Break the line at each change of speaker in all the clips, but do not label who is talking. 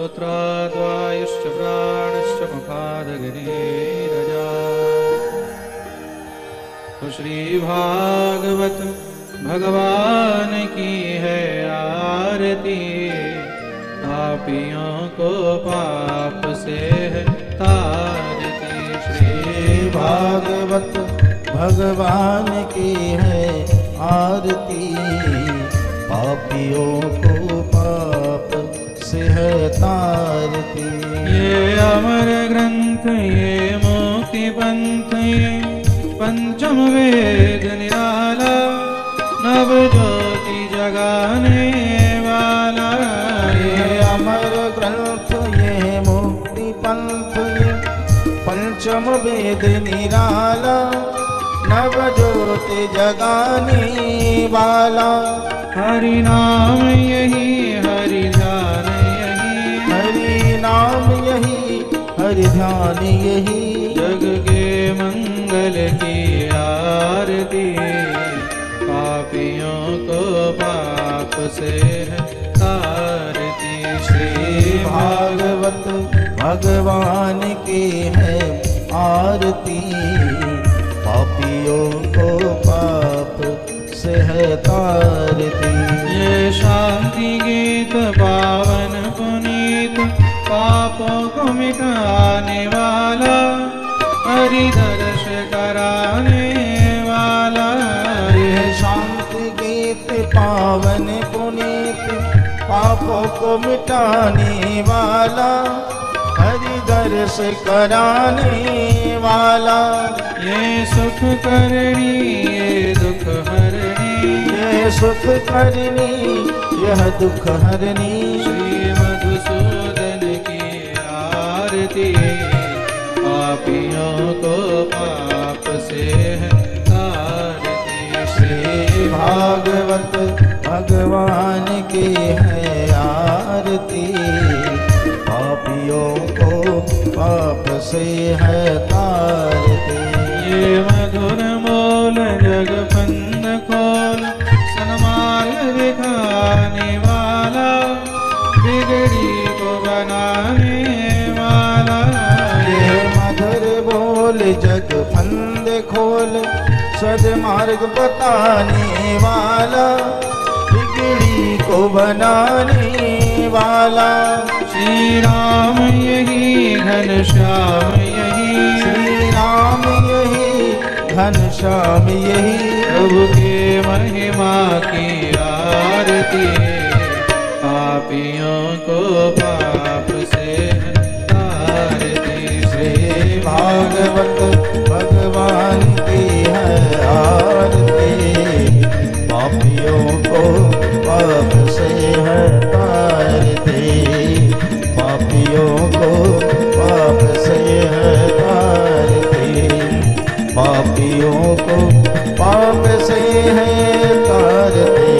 श्रोत्राद्वायुश्च प्राणश्च मुखादग्निरजा। तो श्री भागवत भगवान की है आरती, पापियों को पाप से है तारती।
श्री भागवत भगवान की है आरती, पापियों को पाप से है तारती।
ये अमर ग्रंथ, ये मुक्ति पंथ, ये पंचम वेद निराला, नव ज्योति जगाने वाला।
ये अमर ग्रंथ, ये मुक्ति पंथ, ये पंचम वेद निराला, नव ज्योति जगाने वाला।
हरि नाम यही, हरि ध्यान यही,
हरि नाम यही, हरि ध्यान यही,
जग के मंगल की आरती, पापियों को पाप से है तारती।
श्री भागवत भगवान की है आरती, पापियों को पाप से है तारती।
ये शांति गीत पावन पुनीत, पापों को मिटाने वाला, हरि दर्श कराने वाला।
ये शांति गीत पावन पुनीत, पापों को मिटाने वाला, हरि दर्श कराने वाला।
ये सुख करनी, ये दुख हरनी,
ये सुख करनी, यह दुख हरनी।
श्री मधुसूदन की आरती, पापियों को पाप से है तारती।
श्री भागवत भगवान की है आरती, पापियों को पाप से है तारती।
ये मधुर मोल जग फंद खोल, सन्मार्ग दिखाने वाला, बिगड़ी को बनाने वाला।
ये मधुर बोल जग फंद खोल, सद्मार्ग बताने वाला, बिगड़ी को बनाने वाला।
श्री राम यही, घनश्याम यही,
श्री राम यही, घनश्याम यही,
प्रभु के महिमा की आरती, पापियों को पाप से तारती।
श्री भागवत भगवान की है आरती, पापियों को पाप से है तारती। पापियों को पाप से है तारती, पापियों को पाप से है तारती।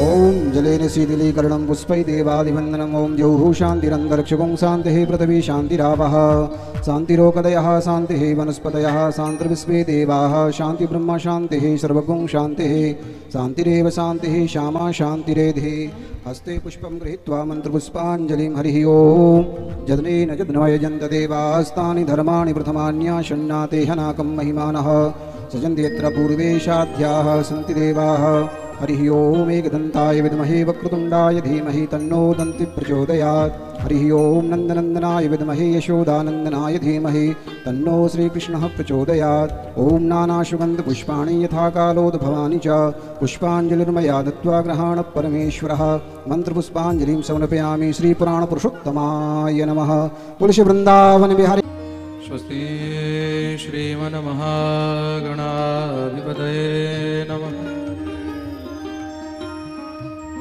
ओम जलेन शीतलीकरणं पुष्पै देवादिवन्दनम्। ओम द्यौः शान्तिरन्तरिक्षगुं शान्तिः पृथिवी शान्तिरापः शान्तिरोकदयः शान्तिः वनस्पतयः शान्तिर्विश्वे देवाः शान्तिब्रह्म शान्तिः सर्वगुं शान्तिः शान्तिरेव शान्तिः श्यामा शान्तिरेधि। हस्ते पुष्पं गृहीत्वा मन्त्रपुष्पाञ्जलिं हरिः ओम्। जदनेन जदनयजन्त देवास्तानि धर्माणि प्रथमान्याशन्नाते हनाकं महिमानः सजन्ति यत्र पूर्वेशाध्याः सन्ति देवाः। हरिः ओम् एकदन्ताय विद्महे वक्रतुण्डाय धीमहि तन्नो दन्ति प्रचोदयात्। हरिः ओम् नन्दनन्दनाय विद्महे यशोदानन्दनाय धीमहि तन्नो श्रीकृष्णः प्रचोदयात्। ओम् नानाशुगन्धपुष्पाणि यथा कालोद्भवानि च पुष्पाञ्जलिर्मया दत्त्वा गृहाण परमेश्वरः। मन्त्रपुष्पाञ्जलिं समर्पयामि श्रीपुराणपुरुषोत्तमाय नमः। तुलसी वृन्दावन विहारी।
स्वस्ति श्रीमन्महागणाधिपतये नमः।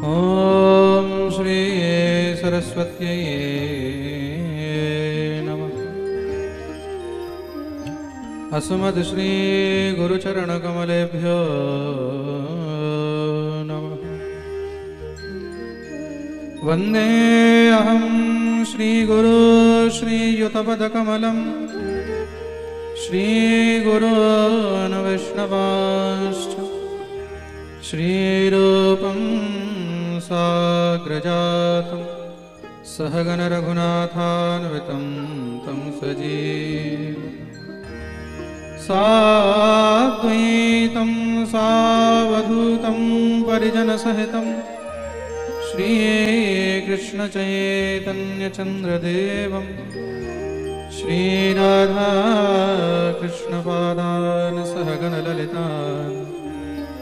ओम श्री सरस्वत्यै नमः। अस्मद् श्री गुरुचरणकमलेभ्यो नमः। वन्दे अहं श्रीगुरु श्रीयुतपदकमलं श्रीगुरून् वैष्णवांश्च श्रीरूपं साग्रजातम्। समुद्रमग्रजातं सहगण रघुनाथान्वितं तं सजीव साद्वैतं सावधूतं परिजनसहितं श्रीकृष्णचैतन्यचन्द्रदेवं श्रीराधा कृष्णपादान् सहगणललितान्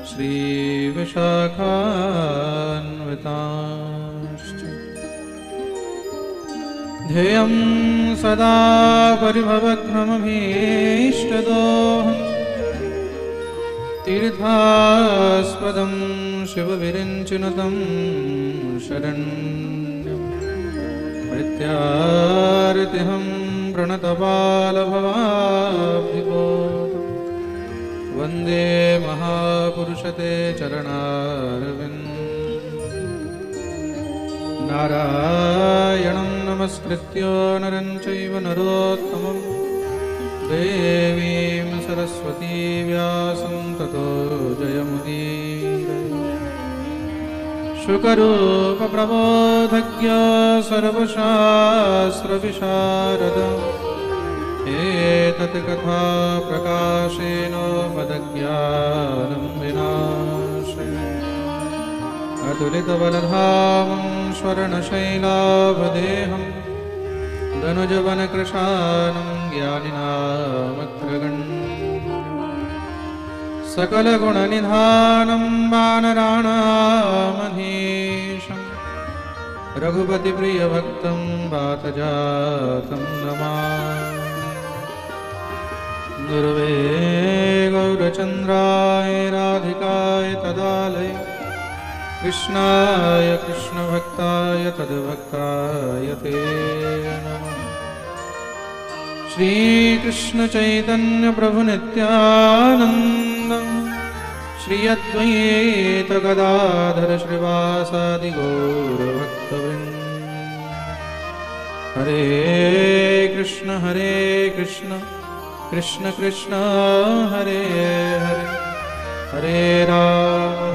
श्रीविशाखान्वितांश्च ध्येयं सदा परिभवग्नमभीष्टदोहं तीर्थास्पदं शिवविरिञ्चिनुतं शरण्यं प्रत्यार्तिहं प्रणतबालभवाब्धिबोधं वन्दे महापुरुषते चरणारविन्दं नारायणं नमस्कृत्य नरं चैव नरोत्तमं देवीं सरस्वती व्यासं ततो जयमुदीरये शुकरूपप्रबोधज्ञ सर्वशास्त्रविशारद एतत् कथा प्रकाशेन मदज्ञानं विनाशयति अतुलितबलधामं स्वर्णशैलाभदेहं धनुजवनकृशानं ज्ञानिनामग्रगण्यं सकलगुणनिधानं वानराणामधीशं रघुपतिप्रियभक्तं वातजातं नमामि गुरवे गौरचन्द्राय राधिकाय तदालय कृष्णाय कृष्णभक्ताय तद्भक्ताय ते नमः श्रीकृष्णचैतन्यप्रभुनित्यानन्द श्री अद्वैतगदाधर श्रीवासादि गौरभक्तवृन्द हरे कृष्ण कृष्ण कृष्ण हरे हरे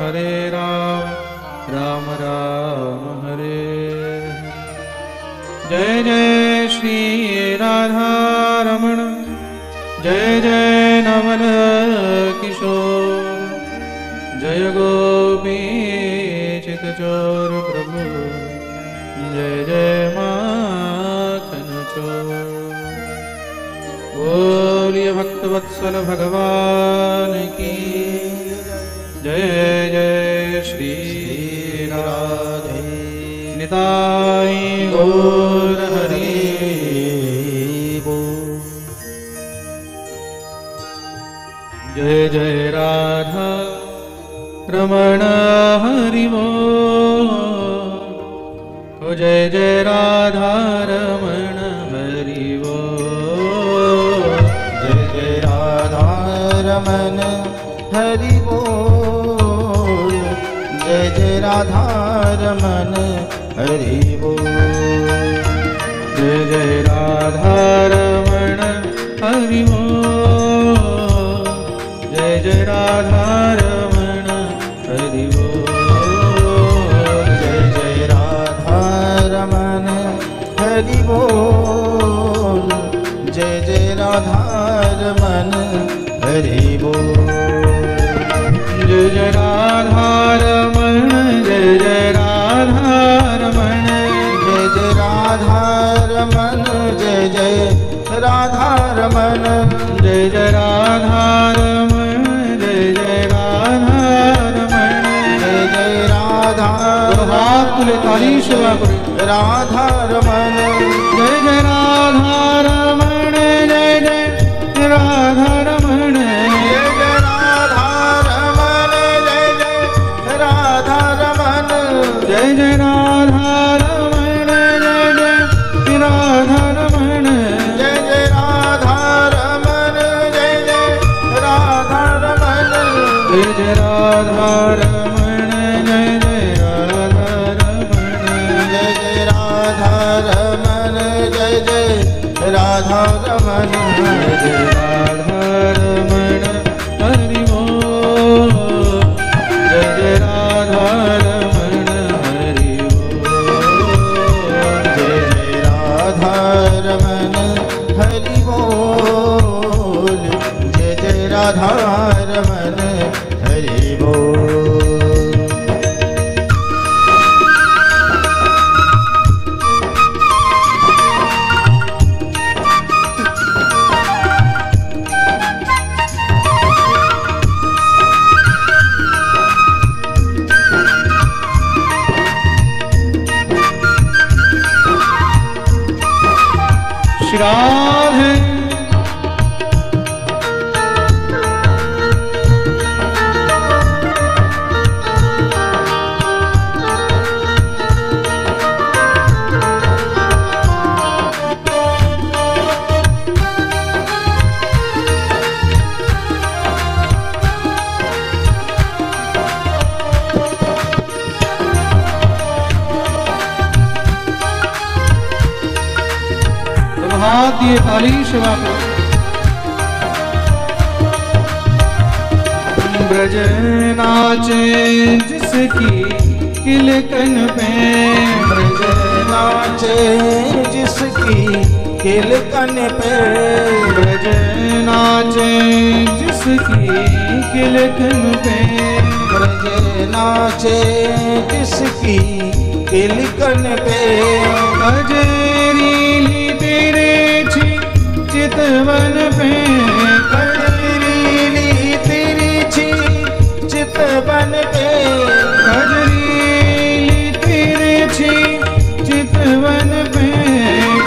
हरे राम राम राम हरे हरे। जय जय श्री राधा रमण जय जय नवल किशोर जय गोपी चितचोर प्रभु जय जय माखन चोर बोलिए भक्तवत्सल भगवान की जय जय श्री राधे निताई गौर हरि बोल। जय जय राधा रमण हरि बोल जय जय राधा रमण हरि बोल
जय जय राधा रमन हरि बोल जय जय राधा रमन हरि बोल
जय जय राधा रमण हरि बोल जय जय राधा रमण हरि बोल
जय जय राधा रमन हरि बोल जय जय राधा रमन हरि बोल
जय जय राधा रमण जय जय राधा रमण
जय जय राधा रमन जय जय राधा रमन
जय जय राधा रमण जय जय राधा रमण
जय जय राधा
हाथ तुले ताली सेवा करे
राधा रमन
जय जय राधा रमण जय जय राधा रमण
जय जय राधा रमन जय जय राधा रमन
जय जय राधा रमण जय जय राधा रमण
जय जय राधा रमन जय जय राधा रमन
जय जय राधा रमण जय जय राधा रमण
जय जय राधा रमन जय जय राधा रमन
जय जय राधा रमण हरि बोल जय जय राधा रमण हरि बोल राधे हाथ दिए काली शिवा को ब्रज नाचे जिसकी किलकन पे
ब्रज नाचे जिसकी किलकन पे
ब्रज नाचे जिसकी किलकन पे
ब्रज नाचे जिसकी किलकन पे
अजरी तेरे चितवन पे
कजरीली तेरी चितवन पे
कजरीली तेरे चितवन पे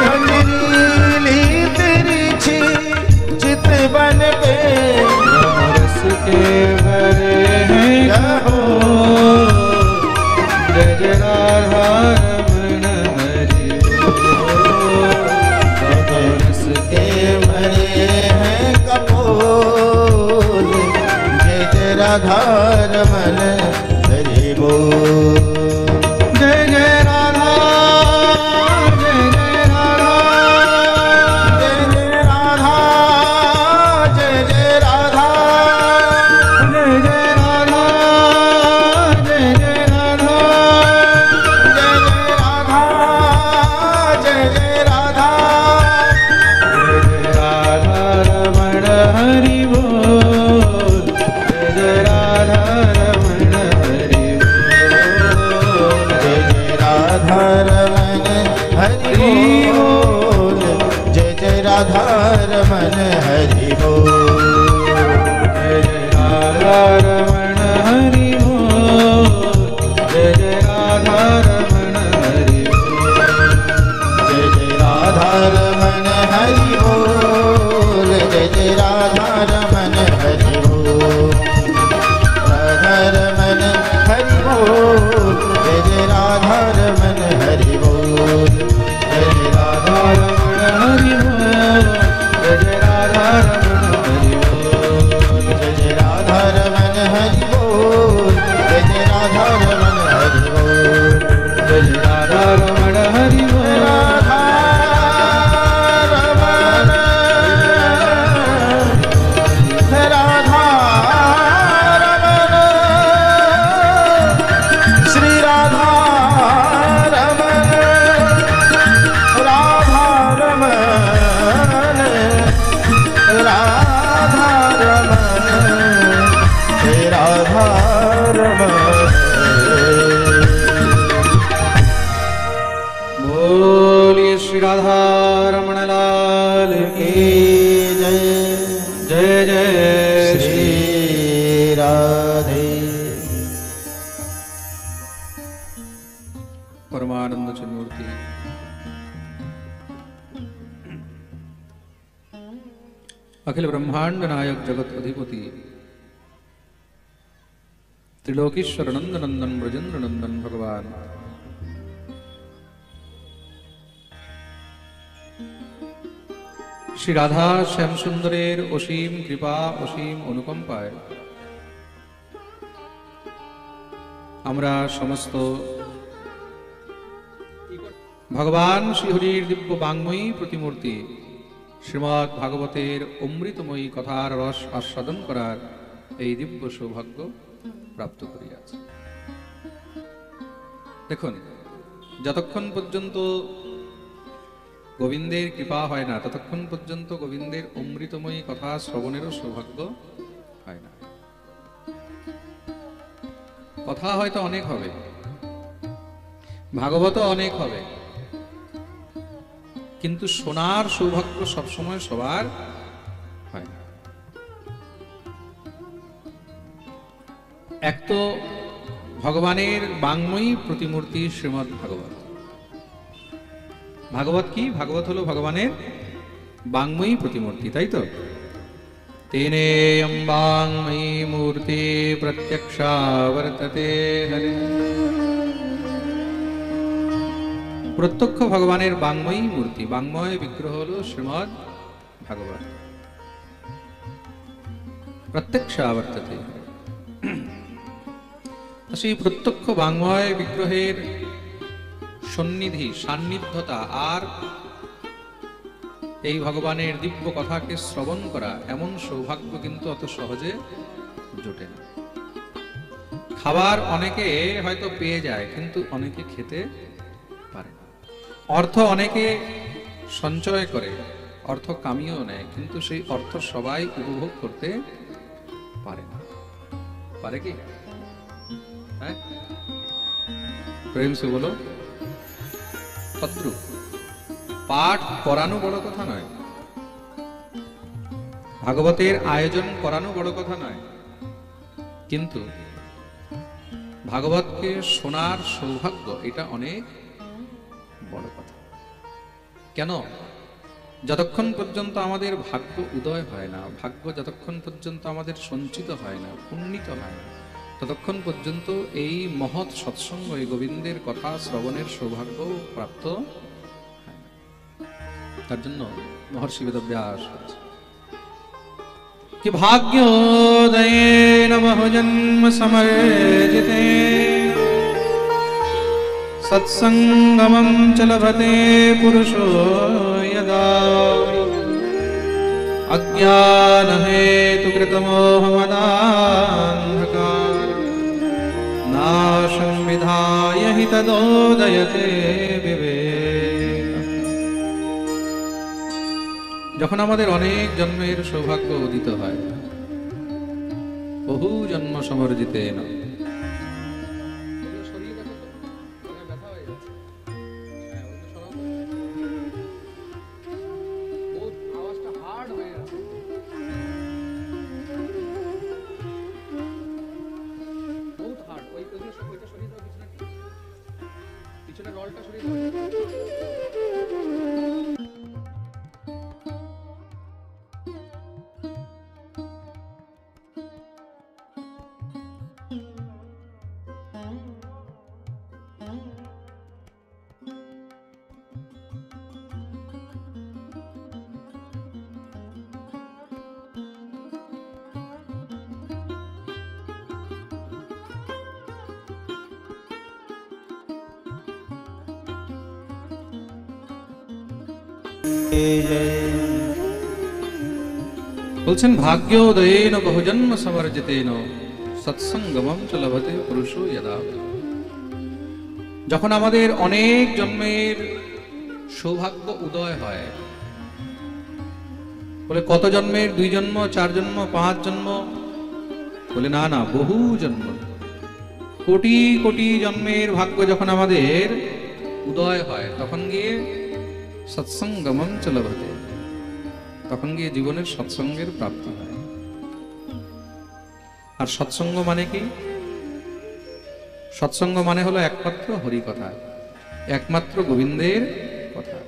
कजरीली तेरी चितवन पे
रस के भरे हैं कहो जय जय राधा रमण हरि रस के
भरे हैं कपोल जय जय राधा रमन हरि बोल
जय जय राधा जय जय राधा
जय जय राधा जय जय राधा
जय जय राधा जय जय राधा
जय जय राधा जय जय राधा
रमण हरि बोल जय जय राधा रमण हरि बोल
जय जय राधा रमन हरि बोल जय जय राधा रमन हरि बोल
जय जय राधा रमण हरि बोल जय जय राधा रमण हरि बोल
जय जय राधा रमन हरि बोल जय जय राधा रमन हरि बोल राधा रमन हरि बोल जय जय राधा रमन हरि बोल जय जय राधा
रमण हरि बोल जय जय राधा रमण हरि बोल
जय जय राधा रमन हरि बोल जय जय राधा रमन हरि बोल
जय जय राधा रमण हरि बोल
राधा रमन राधा रमन श्री राधा रमन राधा रमन राधा रमन हे राधा रमन
बोलिए श्री राधा रमण लाल की
जय
जय जय श्री
श्री राधे
परमानंद चिन्मूर्ति अखिल ब्रह्मांड नायक जगत अधिपति त्रिलोकीश्वर नंद नंदन ब्रजेंद्र नंदन भगवान श्री राधा श्याम सुंदरेर असीम कृपा असीम अनुकंपाय আমরা সমস্ত ভগবান শ্রীহরির দিব্য বাংময়ী প্রতিমূর্তি শ্রীমদ্ ভাগবতের অমৃতময়ী কথার রস আস্বাদন করার এই দিব্য সৌভাগ্য প্রাপ্ত করিয়াছি। দেখুন, যতক্ষণ পর্যন্ত গোবিন্দের কৃপা হয় না ততক্ষণ পর্যন্ত গোবিন্দের অমৃতময়ী কথা শ্রবণেরও সৌভাগ্য হয় না। কথা হয়তো অনেক হবে, ভাগবত অনেক হবে, কিন্তু শোনার সৌভাগ্য সবসময় সবার হয় না। এক তো ভগবানের বাংময়ী প্রতিমূর্তি শ্রীমদ্ ভাগবত। ভাগবত কি? ভাগবত হলো ভগবানের বাংময়ী প্রতিমূর্তি, তাই তো? তেনেয়ং বাংময়ী মূর্তি প্রত্যক্ষা বর্ততে হরে। প্রত্যক্ষ ভগবানের বাংময়ী মূর্তি, বাংময় বিগ্রহ হল শ্রীমদ ভাগবত। প্রত্যক্ষা বর্ততে, সেই প্রত্যক্ষ বাংময় বিগ্রহের সন্নিধি সান্নিধ্যতা আর এই ভগবানের দিব্য কথাকে শ্রবণ করা, এমন সৌভাগ্য কিন্তু অত সহজে জোটে না। খাবার অনেকে হয়তো পেয়ে যায়, কিন্তু অনেকে খেতে পারে না। অর্থ অনেকে সঞ্চয় করে, অর্থ কামিয়েও নেয়, কিন্তু সেই অর্থ সবাই উপভোগ করতে পারে না। পারে কি? হ্যাঁ, প্রেম সে বলো। তদ্রূপ পাঠ করানো বড় কথা নয়, ভাগবতের আয়োজন করানো বড় কথা নয়, কিন্তু ভাগবতকে শোনার সৌভাগ্য এটা অনেক বড় কথা। কেন? যতক্ষণ পর্যন্ত আমাদের ভাগ্য উদয় হয় না, ভাগ্য যতক্ষণ পর্যন্ত আমাদের সঞ্চিত হয় না, পুণ্যিত হয় না, ততক্ষণ পর্যন্ত এই মহৎ সৎসঙ্গ, এই গোবিন্দের কথা শ্রবণের সৌভাগ্য প্রাপ্ত হয় না। তার জন্য মহর্ষি বেদব্যাস কি ভাগ্যোদয়েন বহুজন্ম সমর্জিতে সৎসঙ্গমং চ লভতে পুরুষো যদা অজ্ঞান হেতু কৃতমোহমদান্ধকার নাশং বিধায় হি তদোদয়তে বিবেক। যখন আমাদের অনেক জন্মের সৌভাগ্য উদিত হয়, বহু জন্ম সমর্জিতেন, বলছেন ভাগ্যোদয়েন বহুজন্ম সমর্জিতেন সৎসঙ্গমং চ লভতে পুরুষো যদা। যখন আমাদের অনেক জন্মের সৌভাগ্য উদয় হয়, বলে কত জন্মের? 2 জন্ম, 4 জন্ম, 5 জন্ম? বলে না না, বহু জন্ম, কোটি কোটি জন্মের ভাগ্য যখন আমাদের উদয় হয়, তখন গিয়ে সৎসঙ্গমং চ লভতে, তখন গিয়ে জীবনের সৎসঙ্গের প্রাপ্তি হয়। আর সৎসঙ্গ মানে কি? সৎসঙ্গ মানে হলো একমাত্র হরি কথা, একমাত্র গোবিন্দের কথা।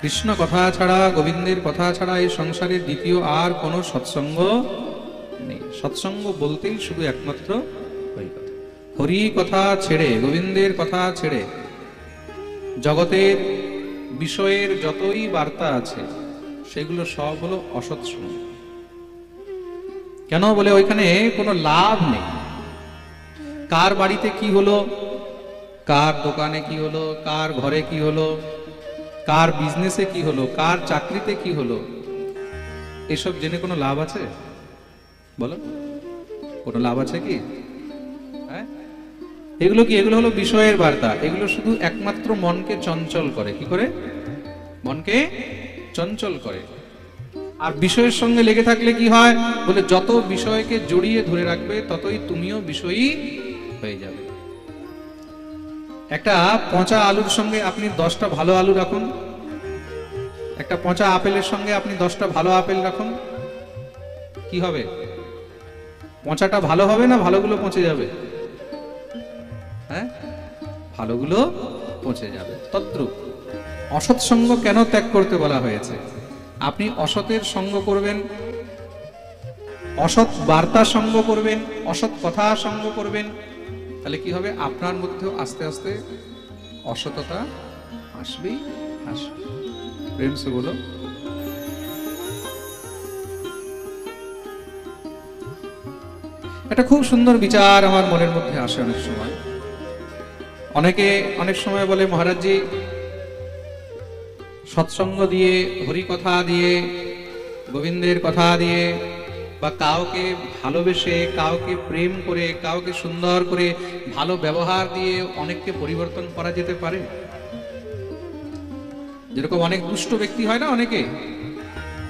কৃষ্ণ কথা ছাড়া, গোবিন্দের কথা ছাড়া এই সংসারে দ্বিতীয় আর কোনো সৎসঙ্গ নেই। সৎসঙ্গ বলতেই শুধু একমাত্র হরি কথা। হরি কথা ছেড়ে, গোবিন্দের কথা ছেড়ে জগতের বিষয়ের যতই বার্তা আছে সেগুলো সব হলো অসৎসঙ্গ। কেন? বলে ওইখানে কোনো লাভ নেই। কার বাড়িতে কি হলো, কার দোকানে কি হলো, কার ঘরে কি হলো, কার বিজনেসে কি হলো, কার চাকরিতে কি হলো, এসব জেনে কোনো লাভ আছে? বলো, কোনো লাভ আছে কি? হ্যাঁ, এগুলো কি? এগুলো হলো বিষয়ের বার্তা। এগুলো শুধু একমাত্র মনকে চঞ্চল করে। কি করে? মনকে চঞ্চল করে। আর বিষয়ের সঙ্গে লেগে থাকলে কি হয়? বলে যত বিষয়কে জড়িয়ে ধরে রাখবে ততই তুমিও বিষয়ী হয়ে যাবে। একটা পচা আলুর সঙ্গে আপনি 10টা ভালো আলু রাখুন, একটা পচা আপেলের সঙ্গে আপনি 10টা ভালো আপেল রাখুন, কি হবে? পচাটা ভালো হবে না ভালোগুলো পচে যাবে? হ্যাঁ, ভালোগুলো পচে যাবে। তদ্রূপ অসৎ সঙ্গ কেন ত্যাগ করতে বলা হয়েছে? আপনি অসতের সঙ্গ করবেন, অসৎ বার্তা সঙ্গ করবেন, অসৎ কথা সঙ্গ করবেন, তাহলে কি হবে? আপনার মধ্যেও আস্তে আস্তে অসততা আসবেই আসবে। প্রেম সে বলো। এটা খুব সুন্দর বিচার আমার মনের মধ্যে আসে অনেক সময়। অনেকে অনেক সময় বলে, মহারাজজি সৎসঙ্গ দিয়ে, হরি কথা দিয়ে, গোবিন্দের কথা দিয়ে, বা কাউকে ভালোবেসে, কাউকে প্রেম করে, কাউকে সুন্দর করে ভালো ব্যবহার দিয়ে অনেককে পরিবর্তন করা যেতে পারে। যেরকম অনেক দুষ্ট ব্যক্তি হয় না, অনেকে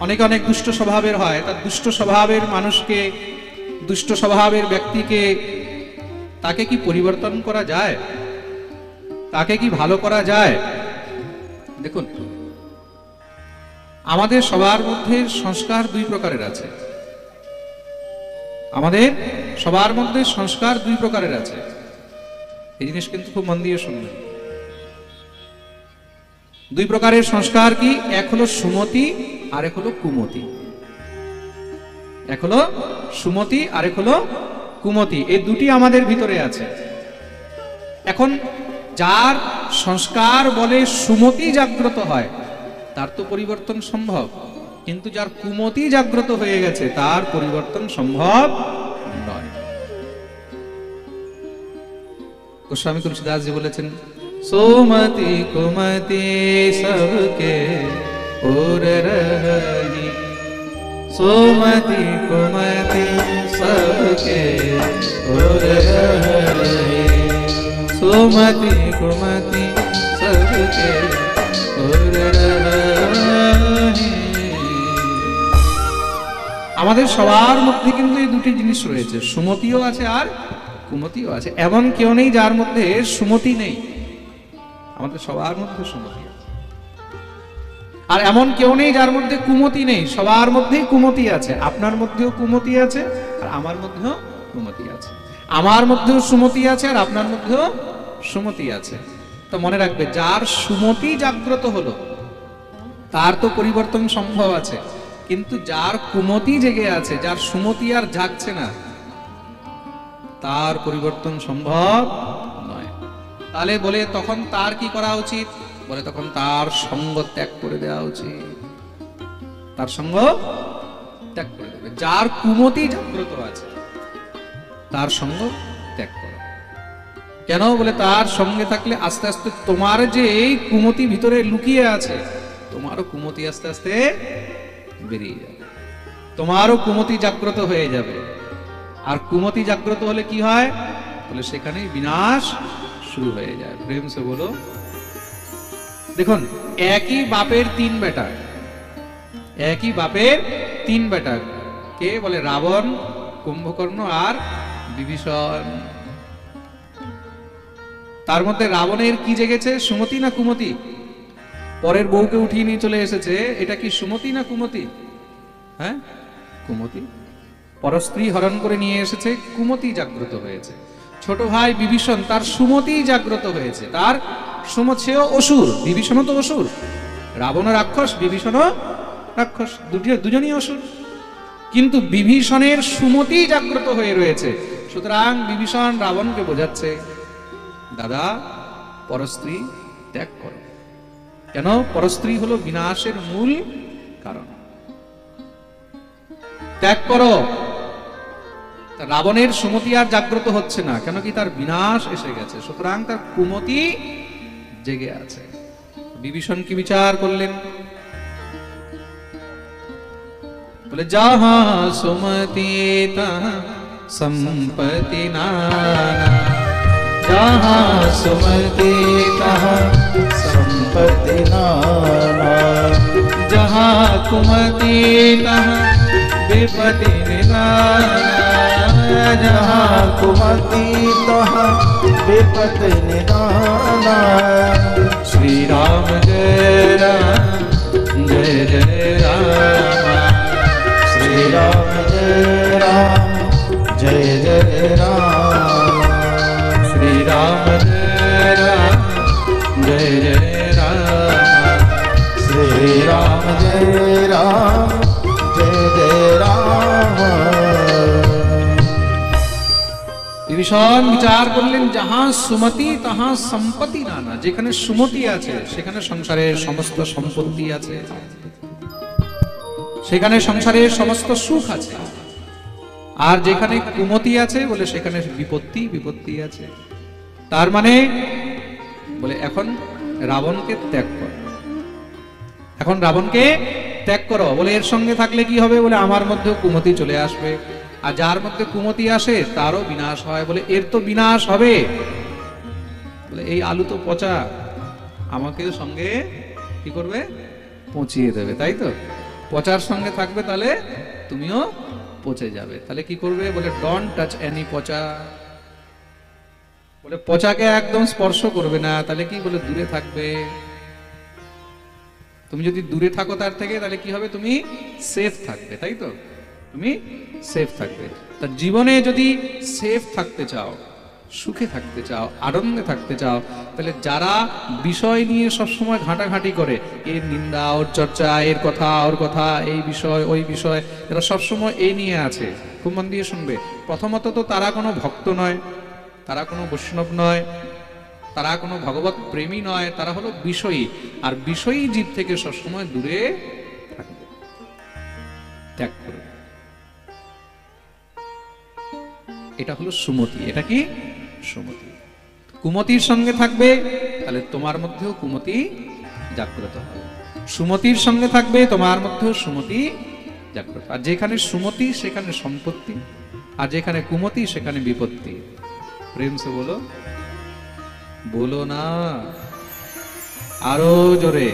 অনেক দুষ্ট স্বভাবের হয়, তার দুষ্ট স্বভাবের মানুষকে, দুষ্ট স্বভাবের ব্যক্তিকে, তাকে কি পরিবর্তন করা যায়? তাকে কি ভালো করা যায়? দেখুন, আমাদের সবার মধ্যে সংস্কার দুই প্রকারের আছে। আমাদের সবার মধ্যে সংস্কার দুই প্রকারের আছে। এই জিনিস কিন্তু খুব মন দিয়ে শুনবেন। দুই প্রকারের সংস্কার কি? এক হলো সুমতি, আর এক হলো কুমতি। এক হলো সুমতি, আর এক হলো কুমতি। এই দুটি আমাদের ভিতরে আছে। এখন যার সংস্কার বলে সুমতি জাগ্রত হয়, তার তো পরিবর্তন সম্ভব, কিন্তু যার কুমতি জাগ্রত হয়ে গেছে তার পরিবর্তন সম্ভব নয়। গোস্বামী তুলসীদাসজি বলেছেন, सोमति कुमति सबके ओर रही, सोमति कुमति सबके ओर रही, सोमति कुमति सबके ओर रही। আমাদের সবার মধ্যে কিন্তু এই দুটি জিনিস রয়েছে, সুমতিও আছে আর কুমতিও আছে। এমন কেউ নেই যার মধ্যে সুমতি নেই। আমাদের সবার মধ্যে সুমতি আছে। আর এমন কেউ নেই যার মধ্যে কুমতি নেই। সবার মধ্যেই কুমতি আছে। আপনার মধ্যেও কুমতি আছে, আর আমার মধ্যেও কুমতি আছে। আমার মধ্যেও সুমতি আছে, আর আপনার মধ্যেও সুমতি আছে। তো মনে রাখবে, যার সুমতি জাগ্রত হলো তার তো পরিবর্তন সম্ভব আছে, কিন্তু যার কুমতি জেগে আছে, যার সুমতি আর জাগছে না, তার পরিবর্তন সম্ভব নয়। তাহলে বলে তখন তার কি করা উচিত? বলে তখন তার সঙ্গ ত্যাগ করে দেওয়া উচিত। তার সঙ্গ ত্যাগ করে দেবে। যার কুমতি জাগ্রত আছে তার সঙ্গ ত্যাগ করো। কেন? বলে তার সঙ্গে থাকলে আস্তে আস্তে তোমার যে এই কুমতি ভিতরে লুকিয়ে আছে, তোমারও কুমতি আস্তে আস্তে বেরিয়ে যাবে, তোমারও কুমতি জাগ্রত হয়ে যাবে। আর কুমতি জাগ্রত হলে কি হয়? বলে সেখানেই বিনাশ শুরু হয়ে যায়। প্রেম সে বলো। দেখুন, একই বাপের তিন বেটা, একই বাপের তিন বেটা। কে? বলে রাবণ, কুম্ভকর্ণ আর বিভীষণ। তার মধ্যে রাবণের কি জেগেছে? সুমতি না কুমতি? পরের বউকে উঠিয়ে নিয়ে চলে এসেছে, এটা কি সুমতি না কুমতি? হ্যাঁ, কুমতি। পরস্ত্রী হরণ করে নিয়ে এসেছে, কুমতি জাগ্রত হয়েছে। ছোট ভাই বিভীষণ, তার সুমতি জাগ্রত হয়েছে। তার সেও অসুর, বিভীষণও তো অসুর। রাবণ রাক্ষস, বিভীষণও রাক্ষস, দুজনই অসুর। কিন্তু বিভীষণের সুমতি জাগ্রত হয়ে রয়েছে। সুতরাং বিভীষণ রাবণকে বোঝাচ্ছে, দাদা পরস্ত্রী ত্যাগ করো। কেন? পরস্ত্রী হলো বিনাশের মূল কারণ। ত্যাগ করো। রাবণের সুমতি আর জাগ্রত হচ্ছে না, কেন কি? তার বিনাশ এসে গেছে। সুতরাং তার কুমতি জেগে আছে। বিভীষণ কি বিচার করলেন? বলে যাহা সুমতি তাহা সম্পত্তি নানা,
যাহা সুমতি তাহা সম্পত্তি নানা,
যাহা কুমতি তাহা বিপত্তি নিদানা,
যাহা কুমতি তাহা বিপত্তি নিদানা।
শ্রী রাম জয় রাম, জয় জয় রাম,
শ্রী রাম জয় রাম, জয় জয় রাম,
শ্রী রাম জয় রাম, জয় জয় রাম, ভীষণ বিচার করলেন, যাহা সুমতি তাহা সম্পত্তি নানা। যেখানে সুমতি আছে সেখানে সংসারের সমস্ত সম্পত্তি আছে, সেখানে সংসারের সমস্ত সুখ আছে। আর যেখানে কুমতি আছে বলে সেখানে বিপত্তি আছে। তার মানে বলে এখন রাবণকে ত্যাগ করো, এখন রাবণকে ত্যাগ করো। বলে এর সঙ্গে থাকলে কি হবে? বলে আমার মধ্যেও কুমতি চলে আসবে, আর যার মধ্যে কুমতি আসে তারও বিনাশ হয়। বলে এর তো বিনাশ হবে, বলে এই আলু তো পচা, আমাকে সঙ্গে কি করবে? পচিয়ে দেবে, তাই তো? পচার সঙ্গে থাকবে তাহলে তুমিও পচে যাবে। তাহলে কি করবে? বলে ডোন্ট টাচ এনি পচা। বলে পচাকে একদম স্পর্শ করবে না। তাহলে কি? বলে দূরে থাকবে। তুমি যদি দূরে থাকো তার থেকে, তাহলে কি হবে? তুমি সেফ থাকবে, তাই তো? তুমি সেফ থাকবে। তা জীবনে যদি সেফ থাকতে চাও, সুখে থাকতে চাও, আনন্দে থাকতে চাও, তাহলে যারা বিষয় নিয়ে সবসময় ঘাঁটাঘাঁটি করে, এর নিন্দা, ওর চর্চা, এর কথা, ওর কথা, এই বিষয়, ওই বিষয়, এরা সবসময় এই নিয়ে আছে, খুব মন দিয়ে শুনবে। প্রথমত তো তারা কোনো ভক্ত নয়, তারা কোনো বৈষ্ণব নয়, তারা কোনো ভগবত প্রেমী নয়, তারা হলো বিষয়ী। আর বিষয়ী জীব থেকে সবসময় দূরে থাকবে, ত্যাগ করবে। এটা হলো সুমতি। এটা কি? সুমতি। কুমতির সঙ্গে থাকবে তাহলে তোমার মধ্যেও কুমতি জাগ্রত হবে, সুমতির সঙ্গে থাকবে তোমার মধ্যেও সুমতি জাগ্রত। আর যেখানে সুমতি সেখানে সম্পত্তি, আর যেখানে কুমতি সেখানে বিপত্তি। প্রেম সে বলো, বলো না, আরো জোরে,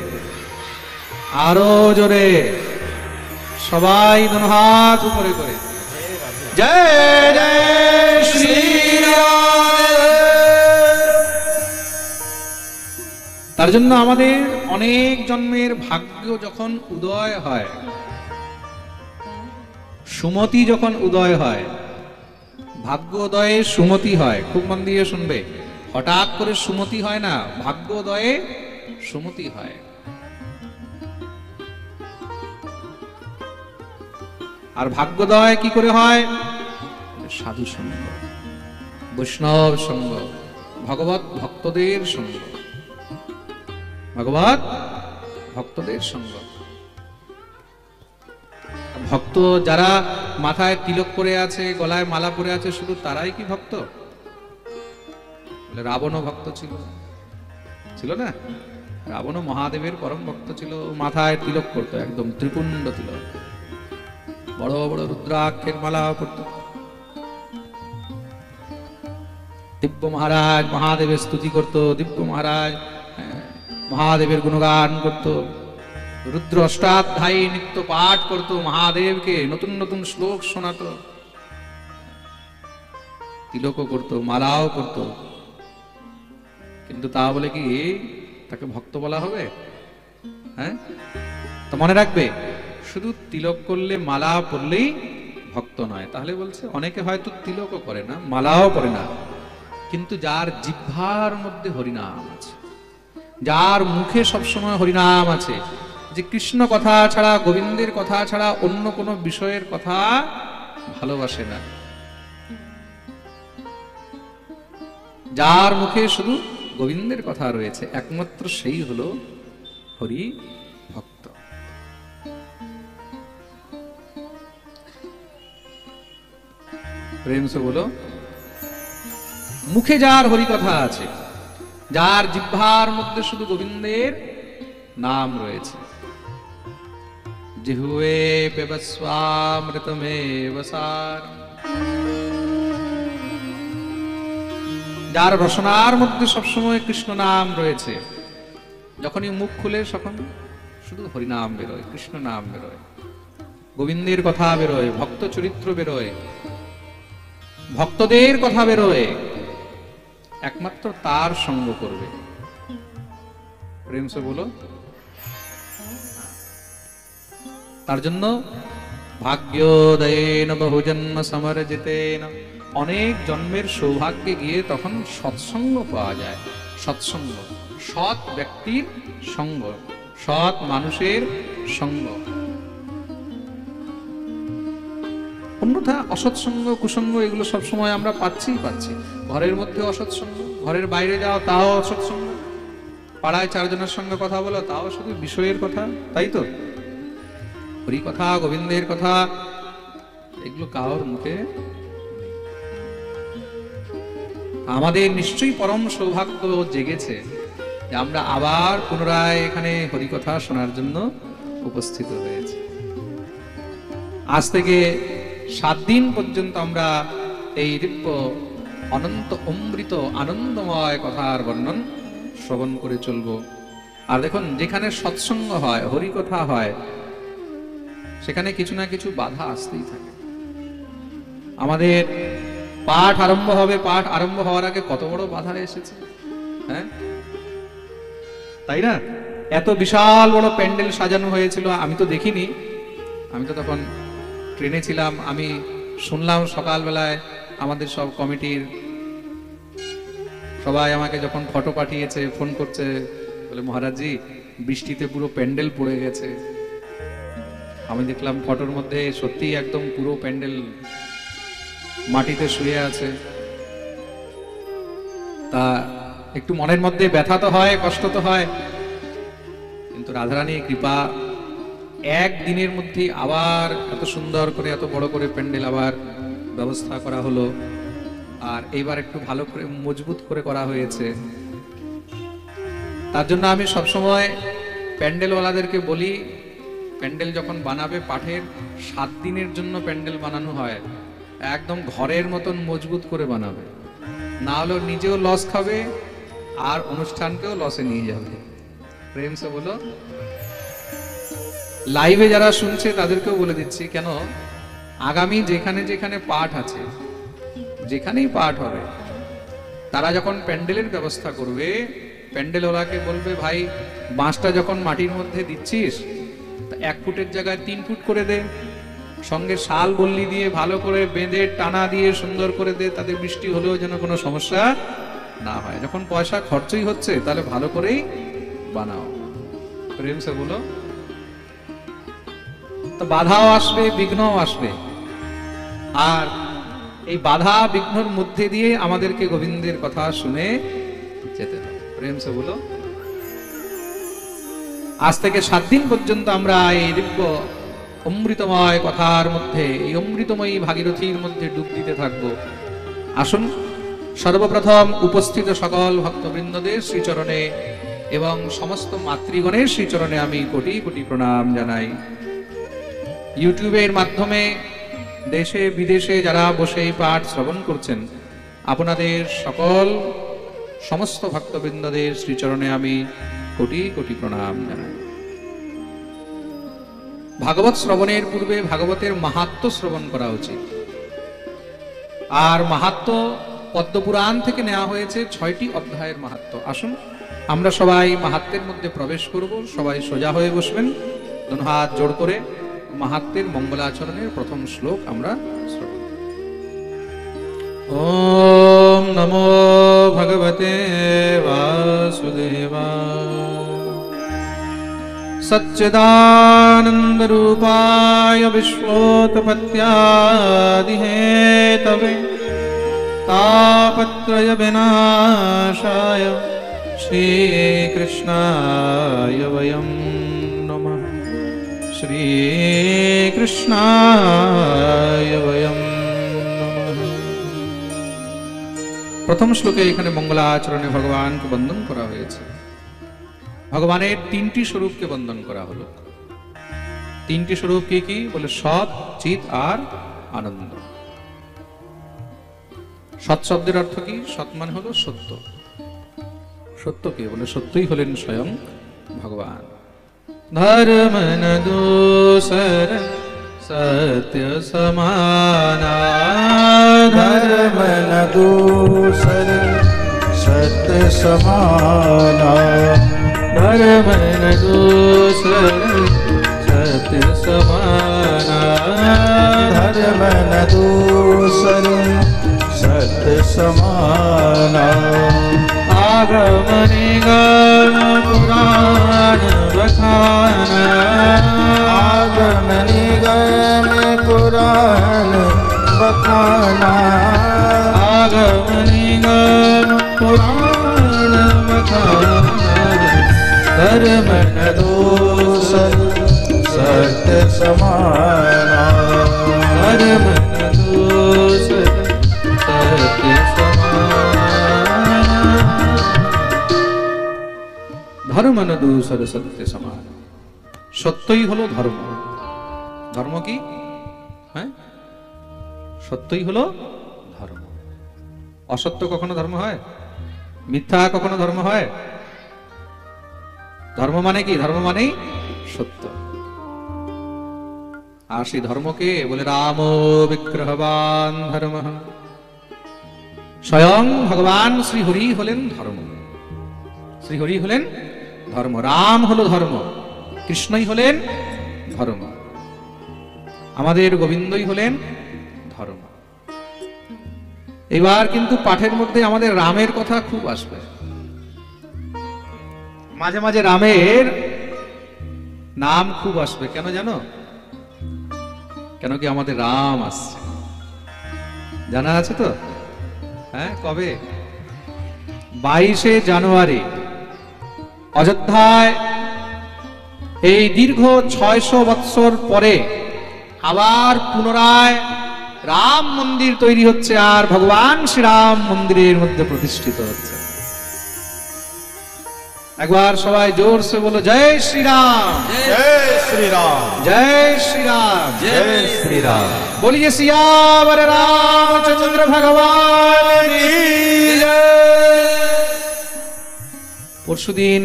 আরো জোরে, সবাই দোনো হাত উপরে করে জয় জয় শ্রী রাম। তার জন্য আমাদের অনেক জন্মের ভাগ্য যখন উদয় হয়, সুমতি যখন উদয় হয়, ভাগ্য উদয়ে সুমতি হয়। খুব মন দিয়ে শুনবে, হঠাৎ করে সুমতি হয় না, ভাগ্য উদয়ে সুমতি হয়। আর ভাগ্যোদয় কি করে হয়? সাধু সঙ্গ, বৈষ্ণব সঙ্গ, ভগবত ভক্তদের সঙ্গ, ভগবত ভক্তদের সঙ্গ। ভক্ত যারা মাথায় তিলক পরে আছে, গলায় মালা পরে আছে, শুধু তারাই কি ভক্ত? রাবণও ভক্ত ছিল, ছিল না? রাবণও মহাদেবের পরম ভক্ত ছিল, মাথায় তিলক করতো, একদম ত্রিপুণ্ড তিলক, বড় বড় রুদ্রাক্ষের মালা করত। দিব্য মহারাজ মহাদেবের স্তুতি করত, দিব্য মহারাজ মহাদেবের গুণগান করত, রুদ্র অষ্টাধ্যায়ী নিত্য পাঠ করত, মহাদেবকে নতুন নতুন শ্লোক শোনাত, তিলকও করত, মালাও করত। কিন্তু তা বলে কি তাকে ভক্ত বলা হবে? হ্যাঁ, তো মনে রাখবে, শুধু তিলক করলে, মালা পরলেই ভক্ত নয়। তাহলে বলছে অনেকে হয়তো তিলকও করে না, মালাও পরে না, কিন্তু যার জিহ্বার মধ্যে হরিনাম আছে, যার মুখে সবসময় হরিনাম আছে, যে কৃষ্ণ কথা ছাড়া, গোবিন্দের কথা ছাড়া অন্য কোনো বিষয়ের কথা ভালোবাসে না, যার মুখে শুধু গোবিন্দের কথা রয়েছে, একমাত্র সেই হলো হরি ভক্ত। প্রেম সে বলো, মুখে যার হরি কথা আছে, যার জিহ্বার মধ্যে শুধু গোবিন্দের নাম রয়েছে, জিহ্বে পিবস্বামৃতমেব সারম, যার রসনার মধ্যে সবসময় কৃষ্ণ নাম রয়েছে, যখনই মুখ খুলে তখন শুধু হরিনাম বেরোয়, কৃষ্ণ নাম বেরোয়, গোবিন্দের কথা বেরোয়, ভক্ত চরিত্র বেরোয়, ভক্তদের কথা বেরোয়, একমাত্র তার সঙ্গ করবে। প্রেম সে বলো। তার জন্য ভাগ্যোদয়েন বহুজন্ম সমর্জিতেন, অনেক জন্মের সৌভাগ্যে গিয়ে তখন সৎসঙ্গ পাওয়া যায়। সৎসঙ্গ, সৎ ব্যক্তির সঙ্গ, সৎ মানুষের সঙ্গ। অন্যথা অসৎসঙ্গ কুসঙ্গ এগুলো সবসময় আমরা পাচ্ছি। ঘরের মধ্যে অসৎসঙ্গ, ঘরের বাইরে যাও তাও অসৎসঙ্গ, পাড়ায় চারজনের সঙ্গে কথা বলো তাও শুধু বিষয়ের কথা, তাই তো? হরি কথা, গোবিন্দের কথা, এগুলো কারোর মুখে। আমাদের নিশ্চয়ই পরম সৌভাগ্য জেগেছে যে আমরা আবার পুনরায় এখানে হরিকথা শোনার জন্য উপস্থিত হয়েছে। আজ থেকে 7 দিন পর্যন্ত আমরা এই দিব্য অনন্ত অমৃত আনন্দময় কথার বর্ণন শ্রবণ করে চলব। আর দেখুন, যেখানে সৎসঙ্গ হয়, হরিকথা হয়, সেখানে কিছু না কিছু বাধা আসতেই থাকে। আমাদের পাঠ আরম্ভ হবে, পাঠ আরম্ভ হওয়ার আগে কত বড় বাধা এসেছে, হ্যাঁ তাই না? এত বিশাল বড় প্যান্ডেল সাজানো হয়েছিল, আমি তো দেখিনি, আমি তো তখন ট্রেনে ছিলাম। আমি শুনলাম সকালবেলায় আমাদের সব কমিটির সবাই আমাকে যখন ফটো পাঠিয়েছে, ফোন করছে, বলে মহারাজজি বৃষ্টিতে পুরো প্যান্ডেল পড়ে গেছে। আমি দেখলাম ফটোর মধ্যে সত্যি একদম পুরো প্যান্ডেল মাটিতে শুয়ে আছে। তা একটু মনের মধ্যে ব্যথা তো হয়, কষ্ট তো হয়, কিন্তু রাধারানীর কৃপা, একদিনের মধ্যে আবার এত সুন্দর করে এত বড় করে প্যান্ডেল আবার ব্যবস্থা করা হলো। আর এইবার একটু ভালো করে মজবুত করে করা হয়েছে। তার জন্য আমি সবসময় প্যান্ডেলওয়ালাদেরকে বলি, প্যান্ডেল যখন বানাবে, পাঠের 7 দিনের জন্য প্যান্ডেল বানানো হয়, একদম ঘরের মতন মজবুত করে বানাবে, না হলেও নিজেও লস খাবে আর অনুষ্ঠানকেও লসে নিয়ে যাবে। প্রেম সে বলো। লাইভে যারা শুনছে তাদেরকেও বলে দিচ্ছি, কেন আগামী যেখানে যেখানে পাঠ আছে, যেখানেই পাঠ হবে, তারা যখন প্যান্ডেলের ব্যবস্থা করবে, প্যান্ডেলওয়ালাকে বলবে, ভাই বাঁশটা যখন মাটির মধ্যে দিচ্ছিস 1 ফুটের জায়গায় 3 ফুট করে দে, সঙ্গে শাল বল্লি দিয়ে ভালো করে বেঁধে টানা দিয়ে সুন্দর করে দে, তাদের বৃষ্টি হলেও যেন কোনো সমস্যা না হয়। যখন পয়সা খরচই হচ্ছে তাহলে ভালো করেই বানাও। প্রেম সে বলো। তো বাধাও আসবে, বিঘ্নও আসবে, আর এই বাধা বিঘ্নর মধ্যে দিয়ে আমাদেরকে গোবিন্দের কথা শুনে যেতে হবে। প্রেম সে বলো। আজ থেকে 7 দিন পর্যন্ত আমরা এই দিব্য অমৃতময় কথার মধ্যে, এই অমৃতময়ী ভাগীরথীর মধ্যে ডুব দিতে থাকব। আসুন, সর্বপ্রথম উপস্থিত সকল ভক্তবৃন্দদের শ্রীচরণে এবং সমস্ত মাতৃগণের শ্রীচরণে আমি কোটি কোটি প্রণাম জানাই। ইউটিউবের মাধ্যমে দেশে বিদেশে যারা বসে এই পাঠ শ্রবণ করছেন, আপনাদের সকল সমস্ত ভক্তবৃন্দদের শ্রীচরণে আমি কোটি কোটি প্রণাম জানাই। ভাগবত শ্রবণের পূর্বে ভাগবতের মাহাত্ম্য শ্রবণ করা উচিত। আর মাহাত্ম্য পদ্মপুরাণ থেকে নেওয়া হয়েছে 6টি অধ্যায়ের মাহাত্ম্য। আসুন আমরা সবাই মাহাত্ম্যের মধ্যে প্রবেশ করব। সবাই সোজা হয়ে বসবেন, দুই হাত জোড় করে মাহাত্ম্যের মঙ্গলাচরণের প্রথম শ্লোক আমরা শ্রবণ। ওম নমো ভগবতে বাসুদেবায় सच्चिदानंद रूपाय विश्वोत्पत्त्यादिहेतवे तापत्रय विनाशाय श्रीकृष्णाय वयं नमः। श्रीकृष्णाय वयं नमः। प्रथम श्लोके एखाने मंगलाचरणे भगवान के बंदन करा হয়েছে। ভগবানের 3টি স্বরূপকে বন্দন করা হলো। 3টি স্বরূপ কি কি? বলে সৎ, চিৎ আর আনন্দ। সৎ শব্দের অর্থ কি? সৎ মানে হলো সত্য। সত্য কে? বলে সত্যই হলেন স্বয়ং ভগবান। ধর্ম ন দূসর সত্য সমানা,
धर्म न दूसर सत्य समाना,
धर्म न दूसर सत्य समाना,
धर्म न दूसर सत्य समाना।
आगम निगम पुराण बखाना,
आगम निगम पुराण समाना
आगम निगम पुराण बखाना
कर्म न दोष सत्य समाना
कर्म न दोष सत्य समाना धर्म न दूसर सत्य समान সত্যই হলো ধর্ম ধর্ম কি হ্যাঁ সত্যই হলো ধর্ম অসত্য কখনো ধর্ম হয় মিথ্যা কখনো ধর্ম হয় ধর্ম মানে কি ধর্ম মানেই সত্য আর সেই ধর্মকে বলে রাম বিগ্রহবান ধর্ম স্বয়ং ভগবান শ্রীহরি হলেন ধর্ম শ্রীহরি হলেন ধর্ম রাম হলো ধর্ম কৃষ্ণই হলেন ধর্ম আমাদের গোবিন্দই হলেন ধর্ম এবার কিন্তু পাঠের মধ্যে আমাদের রামের কথা খুব আসবে মাঝে মাঝে রামের নাম খুব আসবে কেন জানো কেন কি আমাদের রাম আসছে জানা আছে তো হ্যাঁ কবে 22শে জানুয়ারি অযোধ্যায় এই দীর্ঘ 600 বৎসর পরে আবার পুনরায় রাম মন্দির তৈরি হচ্ছে আর ভগবান শ্রীরাম মন্দিরের মধ্যে প্রতিষ্ঠিত হচ্ছে একবার সবাই জোরসে বলো জয় শ্রীরাম
जय श्री राम
জয় শ্রীরাম
जय श्री राम
बोलिए सियावर रामचंद्र भगवान की जय। পরশুদিন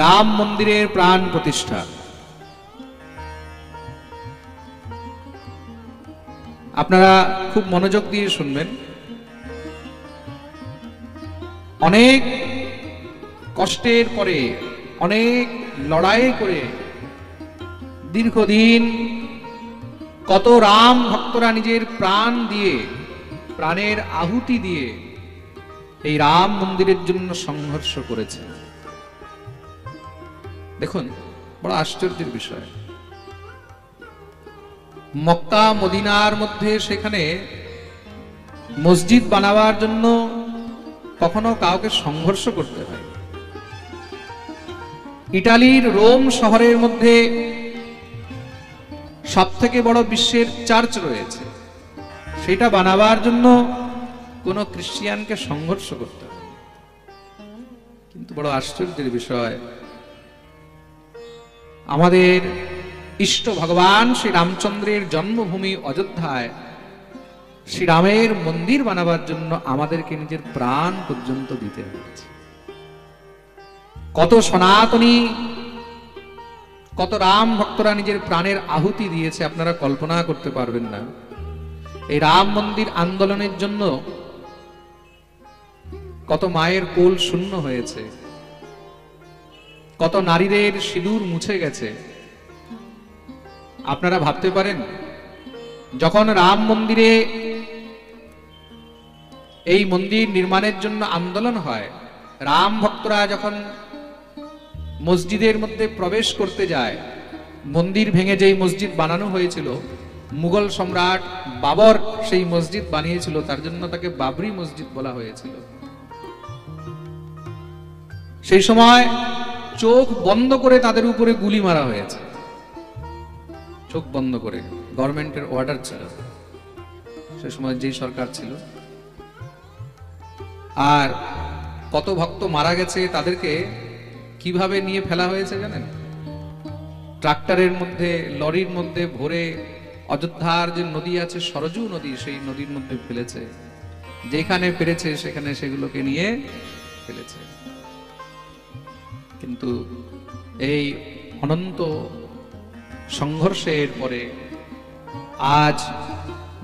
রাম মন্দিরের প্রাণ প্রতিষ্ঠা আপনারা খুব মনোযোগ দিয়ে শুনবেন অনেক কষ্টের পরে অনেক লড়াই করে দীর্ঘদিন কত রাম ভক্তরা নিজের প্রাণ দিয়ে প্রাণের আহুতি দিয়ে এই রাম মন্দিরের জন্য সংঘর্ষ করেছে দেখুন বড় আশ্চর্যের বিষয় মক্কা মদিনার মধ্যে সেখানে মসজিদ বানাবার জন্য কখনো কাউকে সংঘর্ষ করতে হয় ইটালির রোম শহরের মধ্যে সবথেকে বড় বিশ্বের চার্চ রয়েছে সেটা বানাবার জন্য কোন খ্রিস্টিয়ানকে সংঘর্ষ করতে হয় কিন্তু বড় আশ্চর্যের বিষয় আমাদের ইষ্ট ভগবান শ্রী রামচন্দ্রের জন্মভূমি অযোধ্যায় শ্রীরামের মন্দির বানাবার জন্য আমাদেরকে নিজের প্রাণ পর্যন্ত দিতে হয়েছে কত সনাতনী কত রাম ভক্তরা নিজের প্রাণের আহুতি দিয়েছে আপনারা কল্পনা করতে পারবেন না এই রাম মন্দির আন্দোলনের জন্য কত মায়ের কোল শূন্য হয়েছে কত নারীদের সিঁদুর মুছে গেছে আপনারা ভাবতে পারেন যখন রাম মন্দিরে এই মন্দির নির্মাণের জন্য আন্দোলন হয় রাম ভক্তরা যখন মসজিদের মধ্যে প্রবেশ করতে যায় মন্দির ভেঙে যেই মসজিদ বানানো হয়েছিল মুঘল সম্রাট বাবর সেই মসজিদ বানিয়েছিল তার জন্য তাকে বাবরি মসজিদ বলা হয়েছিল সেই সময় চোখ বন্ধ করে তাদের উপরে গুলি মারা হয়েছে চোখ বন্ধ করে গভর্নমেন্টের অর্ডার ছিল সে সময় যেই সরকার ছিল আর কত ভক্ত মারা গেছে তাদেরকে কিভাবে নিয়ে ফেলা হয়েছে জানেন ট্রাক্টরের মধ্যে লরির মধ্যে ভরে অযোধ্যার যে নদী আছে সরজু নদী সেই নদীর মধ্যে ফেলেছে যেখানে পেরেছে সেখানে সেগুলোকে নিয়ে ফেলেছে কিন্তু এই অনন্ত সংঘর্ষের পরে আজ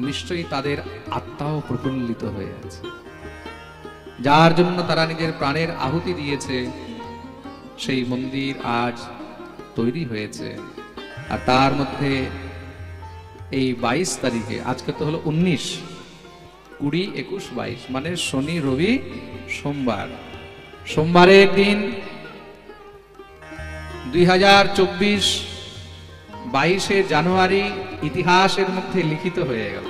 নিশ্চয়ই তাদের আত্মাও প্রফুল্লিত হয়ে আছে যার জন্য তারা নিজের প্রাণের আহুতি দিয়েছে সেই মন্দির আজ তৈরি হয়েছে আর তার মধ্যে এই 22 তারিখে আজকে তো হলো 19 20 21 22 মানে শনি রবি সোমবার সোমবারের দিন 2024 22শে জানুয়ারি ইতিহাসের মধ্যে লিখিত হয়ে গেল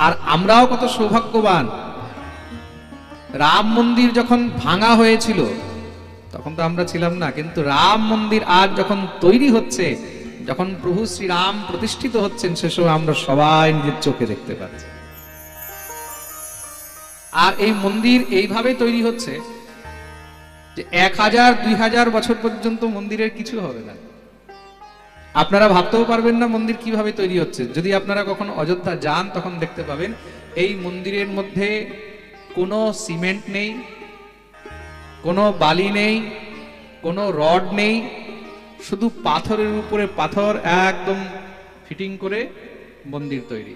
আর আমরাও কত সৌভাগ্যবান, রাম মন্দির যখন ভাঙা হয়েছিল তখন তো আমরা ছিলাম না, কিন্তু রাম মন্দির আজ যখন তৈরি হচ্ছে, যখন প্রভু শ্রীরাম প্রতিষ্ঠিত হচ্ছেন, সে সময় আমরা সবাই নিজের চোখে দেখতে পাচ্ছি। আর এই মন্দির এইভাবে তৈরি হচ্ছে যে 1000-2000 বছর পর্যন্ত মন্দিরের কিছু হবে না। আপনারা ভাবতেও পারবেন না মন্দির কিভাবে তৈরি হচ্ছে। যদি আপনারা কখনো অযোধ্যা যান তখন দেখতে পাবেন এই মন্দিরের মধ্যে কোনো সিমেন্ট নেই, কোনো বালি নেই, কোনো রড নেই, শুধু পাথরের উপরে পাথর একদম ফিটিং করে মন্দির তৈরি।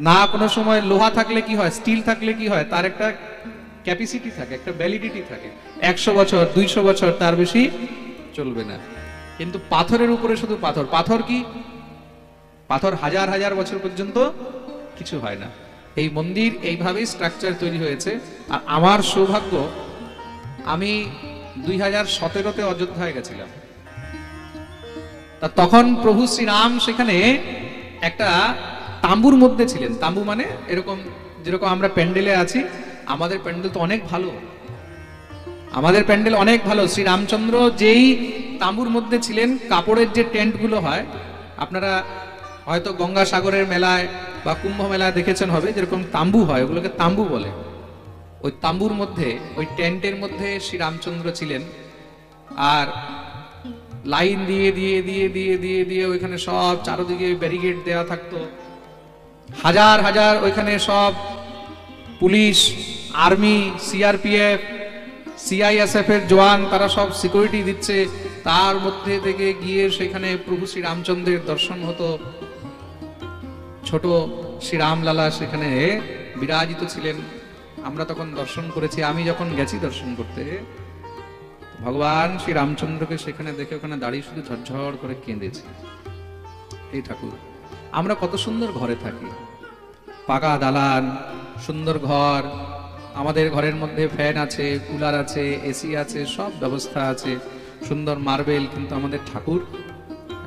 না কোনো সময় লোহা থাকলে কি হয়, স্টিল থাকলে কি হয়, তার একটা ক্যাপাসিটি থাকে, একটা ভ্যালিডিটি থাকে, 100 বছর 200 বছর তার বেশি চলবে না। কিন্তু পাথরের উপরে শুধু পাথর, পাথর কি, পাথর হাজার হাজার বছর পর্যন্ত কিছু হয় না। এই মন্দির এইভাবেই স্ট্রাকচার তৈরি হয়েছে। আর আমার সৌভাগ্য, আমি 2017-তে অযোধ্যায় গেছিলাম। তা তখন প্রভু শ্রীরাম সেখানে একটা তাঁবুর মধ্যে ছিলেন। তাঁবু মানে এরকম, যেরকম আমরা প্যান্ডেলে আছি, আমাদের প্যান্ডেল তো অনেক ভালো, আমাদের প্যান্ডেল অনেক ভালো। শ্রীরামচন্দ্র যেই তাঁবুর মধ্যে ছিলেন, কাপড়ের যে টেন্টগুলো হয়, আপনারা হয়তো গঙ্গাসাগরের মেলায় বা কুম্ভ মেলায় দেখেছেন হবে, যেরকম তাঁবু হয়, ওগুলোকে তাঁবু বলে। ওই তাঁবুর মধ্যে, ওই টেন্টের মধ্যে শ্রীরামচন্দ্র ছিলেন। আর লাইন দিয়ে দিয়ে দিয়ে দিয়ে দিয়ে দিয়ে ওইখানে সব চারদিকে ব্যারিকেড দেওয়া থাকতো, হাজার হাজার ওইখানে সব পুলিশ, আর্মি, সিআরপিএফ, সিআইএসএফ এর জওয়ান, তারা সব সিকিউরিটি দিচ্ছে। তার মধ্যে থেকে গিয়ে সেখানে প্রভু শ্রী রামচন্দ্রের দর্শন হতো। ছোট শ্রীরামলালা সেখানে বিরাজিত ছিলেন, আমরা তখন দর্শন করেছি। আমি যখন গেছি দর্শন করতে, ভগবান শ্রী রামচন্দ্রকে সেখানে দেখে ওখানে দাঁড়িয়ে শুধু ঝরঝর করে কেঁদেছি। এই ঠাকুর, আমরা কত সুন্দর ঘরে থাকি, পাকা দালান, সুন্দর ঘর, আমাদের ঘরের মধ্যে ফ্যান আছে, কুলার আছে, এসি আছে, সব ব্যবস্থা আছে, সুন্দর মার্বেল, কিন্তু আমাদের ঠাকুর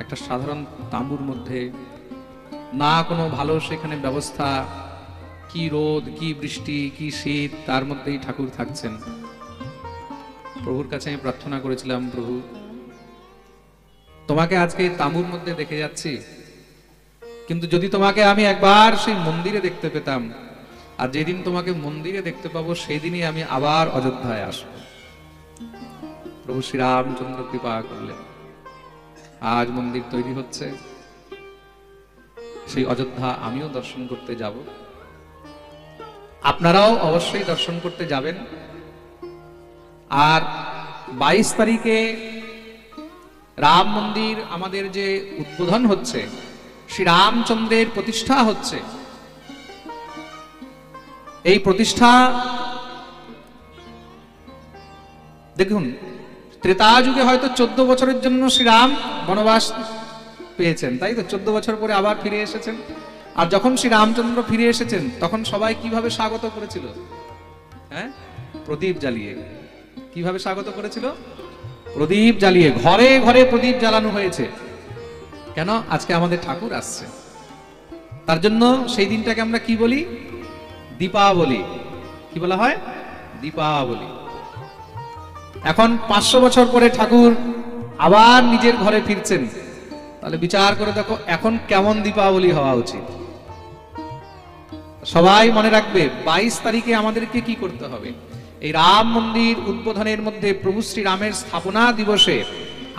একটা সাধারণ তাঁবুর মধ্যে, না কোনো ভালো সেখানে ব্যবস্থা, কি রোদ, কি বৃষ্টি, কি শীত, তার মধ্যেই ঠাকুর থাকছেন। প্রভুর কাছে আমি প্রার্থনা করেছিলাম, প্রভু তোমাকে আজকে এই তাঁবুর মধ্যে দেখে যাচ্ছি, কিন্তু যদি তোমাকে আমি একবার সেই মন্দিরে দেখতে পেতাম, আর যেদিন তোমাকে মন্দিরে দেখতে পাবো সেই দিনই আমি আবার অযোধ্যায় আসব। প্রভু শ্রীরামচন্দ্র কৃপা করলেন, আজ মন্দির তৈরি হচ্ছে, সেই অযোধ্যা আমিও দর্শন করতে যাব। আপনারাও অবশ্যই দর্শন করতে যাবেন। আর 22 তারিখে রাম মন্দির আমাদের যে উদ্বোধন হচ্ছে, শ্রী রামচন্দ্রের প্রতিষ্ঠা হচ্ছে। এই প্রতিষ্ঠা দেখুন, ত্রেতা যুগে হয়তো 14 বছরের জন্য শ্রীরাম বনবাস পেয়েছেন, তাই তো 14 বছর পরে আবার ফিরে এসেছেন। আর যখন শ্রী রামচন্দ্র ফিরে এসেছেন তখন সবাই কিভাবে স্বাগত করেছিল? হ্যাঁ, প্রদীপ জ্বালিয়ে। কিভাবে স্বাগত করেছিল? প্রদীপ জ্বালিয়ে, ঘরে ঘরে প্রদীপ জ্বালানো হয়েছে। কেন? আজকে আমাদের ঠাকুর আসছে, তার জন্য সেই দিনটাকে আমরা কি বলি? দীপাবলি। কি বলা হয়? দীপাবলি। এখন 500 বছর পরে ঠাকুর আবার নিজের ঘরে ফিরছেন, তাহলে বিচার করে দেখো এখন কেমন দীপাবলি হওয়া উচিত। সবাই মনে রাখবে 22 তারিখে আমাদেরকে কি করতে হবে? এই রাম মন্দির উদ্বোধনের মধ্যে প্রভু শ্রী রামের স্থাপনা দিবসে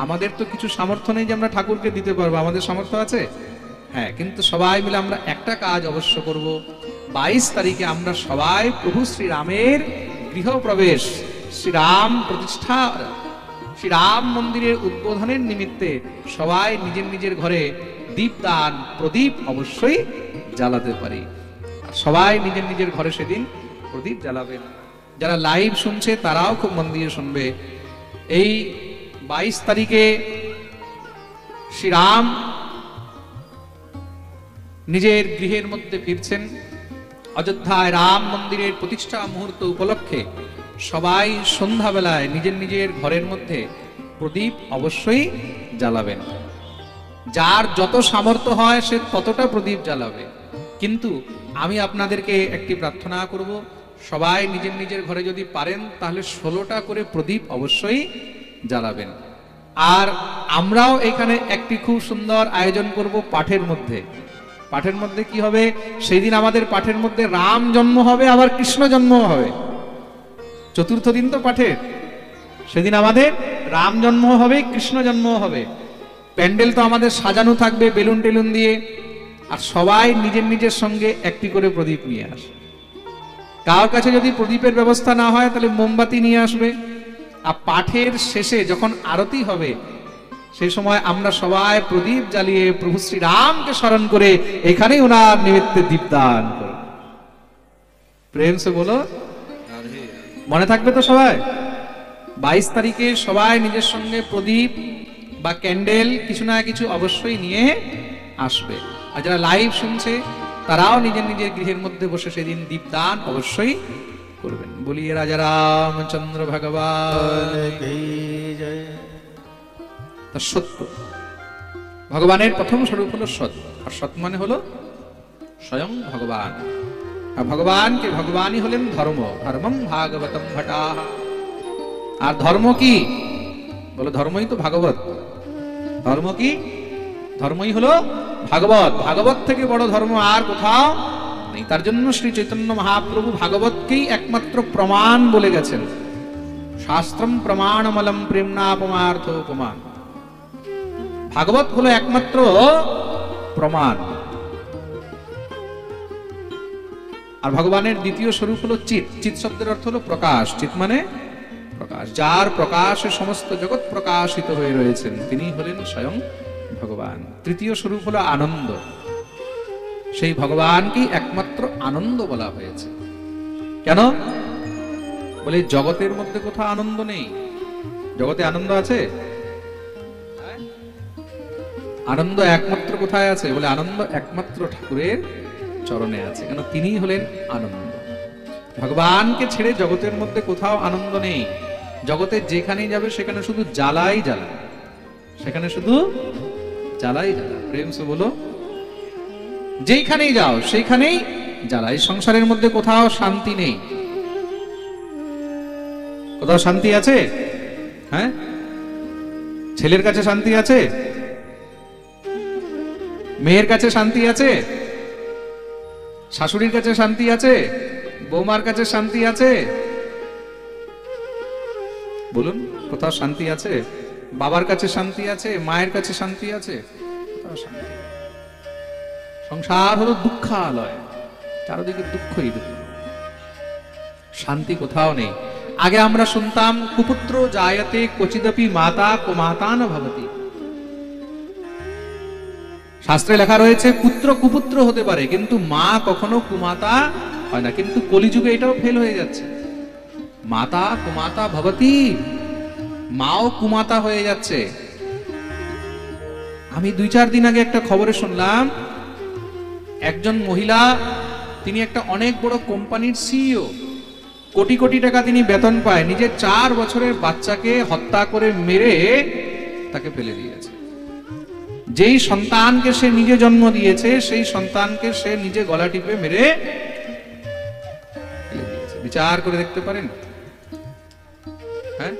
আমাদের তো কিছু সামর্থ্য নেই যে আমরা ঠাকুরকে দিতে পারবো, আমাদের সামর্থ্য আছে? হ্যাঁ, কিন্তু সবাই মিলে আমরা একটা কাজ অবশ্য করব। 22 তারিখে আমরা সবাই প্রভু শ্রী রামের গৃহপ্রবেশ, শ্রীরাম প্রতিষ্ঠা, শ্রীরাম মন্দিরের উদ্বোধনের নিমিত্তে সবাই নিজের নিজের ঘরে দীপদান, প্রদীপ অবশ্যই জ্বালাতে পারি। আর সবাই নিজের নিজের ঘরে সেদিন প্রদীপ জ্বালাবেন। যারা লাইভ শুনছে তারাও খুব মন দিয়ে শুনবে। এই 22 তারিখে শ্রীরাম নিজের গৃহের মধ্যে ফিরছেন। অযোধ্যায় রাম মন্দিরের প্রতিষ্ঠা মুহূর্ত উপলক্ষে সবাই সন্ধ্যাবেলায় নিজের নিজের ঘরের মধ্যে প্রদীপ অবশ্যই জ্বালাবেন। যার যত সামর্থ্য হয় সে ততটা প্রদীপ জ্বালাবে। কিন্তু আমি আপনাদেরকে একটি প্রার্থনা করব, সবাই নিজের নিজের ঘরে যদি পারেন তাহলে 16টা করে প্রদীপ অবশ্যই জ্বালাবেন। আর আমরাও এখানে একটি খুব সুন্দর আয়োজন করব পাঠের মধ্যে। পাঠের মধ্যে কি হবে? সেই দিন আমাদের পাঠের মধ্যে রাম জন্ম হবে, আবার কৃষ্ণ জন্ম হবে। চতুর্থ দিন তো পাঠের, সেদিন আমাদের রাম জন্ম হবে, কৃষ্ণ জন্ম হবে। প্যান্ডেল তো আমাদের সাজানো থাকবে বেলুন টেলুন দিয়ে। আর সবাই নিজের নিজের সঙ্গে একটি করে প্রদীপ নিয়ে আসে। কার কাছে যদি প্রদীপের ব্যবস্থা না হয় তাহলে মোমবাতি নিয়ে আসবে। আর পাঠের শেষে যখন আরতি হবে সেই সময় আমরা সবাই প্রদীপ জ্বালিয়ে প্রভু শ্রী রামকে স্মরণ করে এখানেই ওনার নিমিত্তে দীপদান করব। প্রেম সে বলো, মনে থাকবে তো সবাই? 22 তারিখে সবাই নিজের সঙ্গে প্রদীপ বা ক্যান্ডেল কিছু না কিছু অবশ্যই নিয়ে আসবে। আর যারা লাইভ শুনছে তারাও নিজের নিজের গৃহের মধ্যে বসে সেদিন দীপদান অবশ্যই করবেন। বলিয়ে রাজা রামচন্দ্র ভগবান
की जय।
তা সত্য, ভগবানের প্রথম স্বরূপ হলো সৎ। আর সৎ মানে হলো স্বয়ং ভগবান। আর ভগবানকে ভগবানই হলেন ধর্ম। ধর্মম ভাগবতম ভটা। আর ধর্ম কি? বলো ধর্মই তো ভাগবত। ধর্ম কি? ধর্মই হলো ভাগবত। ভাগবত থেকে বড় ধর্ম আর কোথাও নেই। তার জন্য শ্রী চৈতন্য মহাপ্রভু ভাগবতকেই একমাত্র প্রমাণ বলে গেছেন। শাস্ত্রম প্রমাণমলম প্রেমনাপমার্থ উপমান। ভাগবত হলো একমাত্র প্রমাণ। আর ভগবানের দ্বিতীয় স্বরূপ হলো চিৎ। চিৎ শব্দের অর্থ হলো প্রকাশ। চিৎ মানে প্রকাশ। যার প্রকাশে সমস্ত জগৎ প্রকাশিত হয়ে রয়েছেন তিনি হলেন স্বয়ং ভগবান। তৃতীয় স্বরূপ হলো আনন্দ। সেই ভগবানকেই একমাত্র আনন্দ বলা হয়েছে। কেন? বলে জগতের মধ্যে কোথাও আনন্দ নেই। জগতে আনন্দ আছে? আনন্দ একমাত্র কোথায় আছে? বলে আনন্দ একমাত্র ঠাকুরের চরণে আছে। কেন? তিনি হলেন আনন্দ। ভগবানকে ছেড়ে জগতের মধ্যে কোথাও আনন্দ নেই। জগতে যেখানেই যাবে সেখানে শুধু জ্বালাই জ্বালা, সেখানে শুধু জ্বালাই জ্বালা। প্রেম সে বলো, যেখানেই যাও সেইখানেই জ্বালা। এই সংসারের মধ্যে কোথাও শান্তি নেই। কোথাও শান্তি আছে? হ্যাঁ, ছেলের কাছে শান্তি আছে? মেয়ের কাছে শান্তি আছে? শাশুড়ির কাছে শান্তি আছে? বৌমার কাছে শান্তি আছে? বলুন, কোথাও শান্তি আছে? বাবার কাছে শান্তি আছে? মায়ের কাছে শান্তি আছে? কোথাও শান্তি। সংসার হলো দুঃখালয়, চারদিকে দুঃখই দুঃখ, শান্তি কোথাও নেই। আগে আমরা শুনতাম কুপুত্র জায়তে ক্বচিদপি মাতা কুমাতা ন ভবতি। শাস্ত্রে লেখা রয়েছে পুত্র কুপুত্র হতে পারে কিন্তু মা কখনো কুমাতা হয় না। কিন্তু কলিযুগে এটাও ফেল হয়ে যাচ্ছে। মাতা কুমাতা ভবতি, মাও কুমাতা হয়ে যাচ্ছে। আমি 2-4 দিন আগে একটা খবরে শুনলাম, একজন মহিলা, তিনি একটা অনেক বড় কোম্পানির সিইও, কোটি কোটি টাকা তিনি বেতন পায়, নিজের 4 বছরের বাচ্চাকে হত্যা করে মেরে তাকে ফেলে দিয়েছে। যেই সন্তানকে সে নিজে জন্ম দিয়েছে সেই সন্তানকে সে নিজে গলা টিপে মেরে ফেলে দিয়েছে। বিচার করে দেখতে পারেন? হ্যাঁ,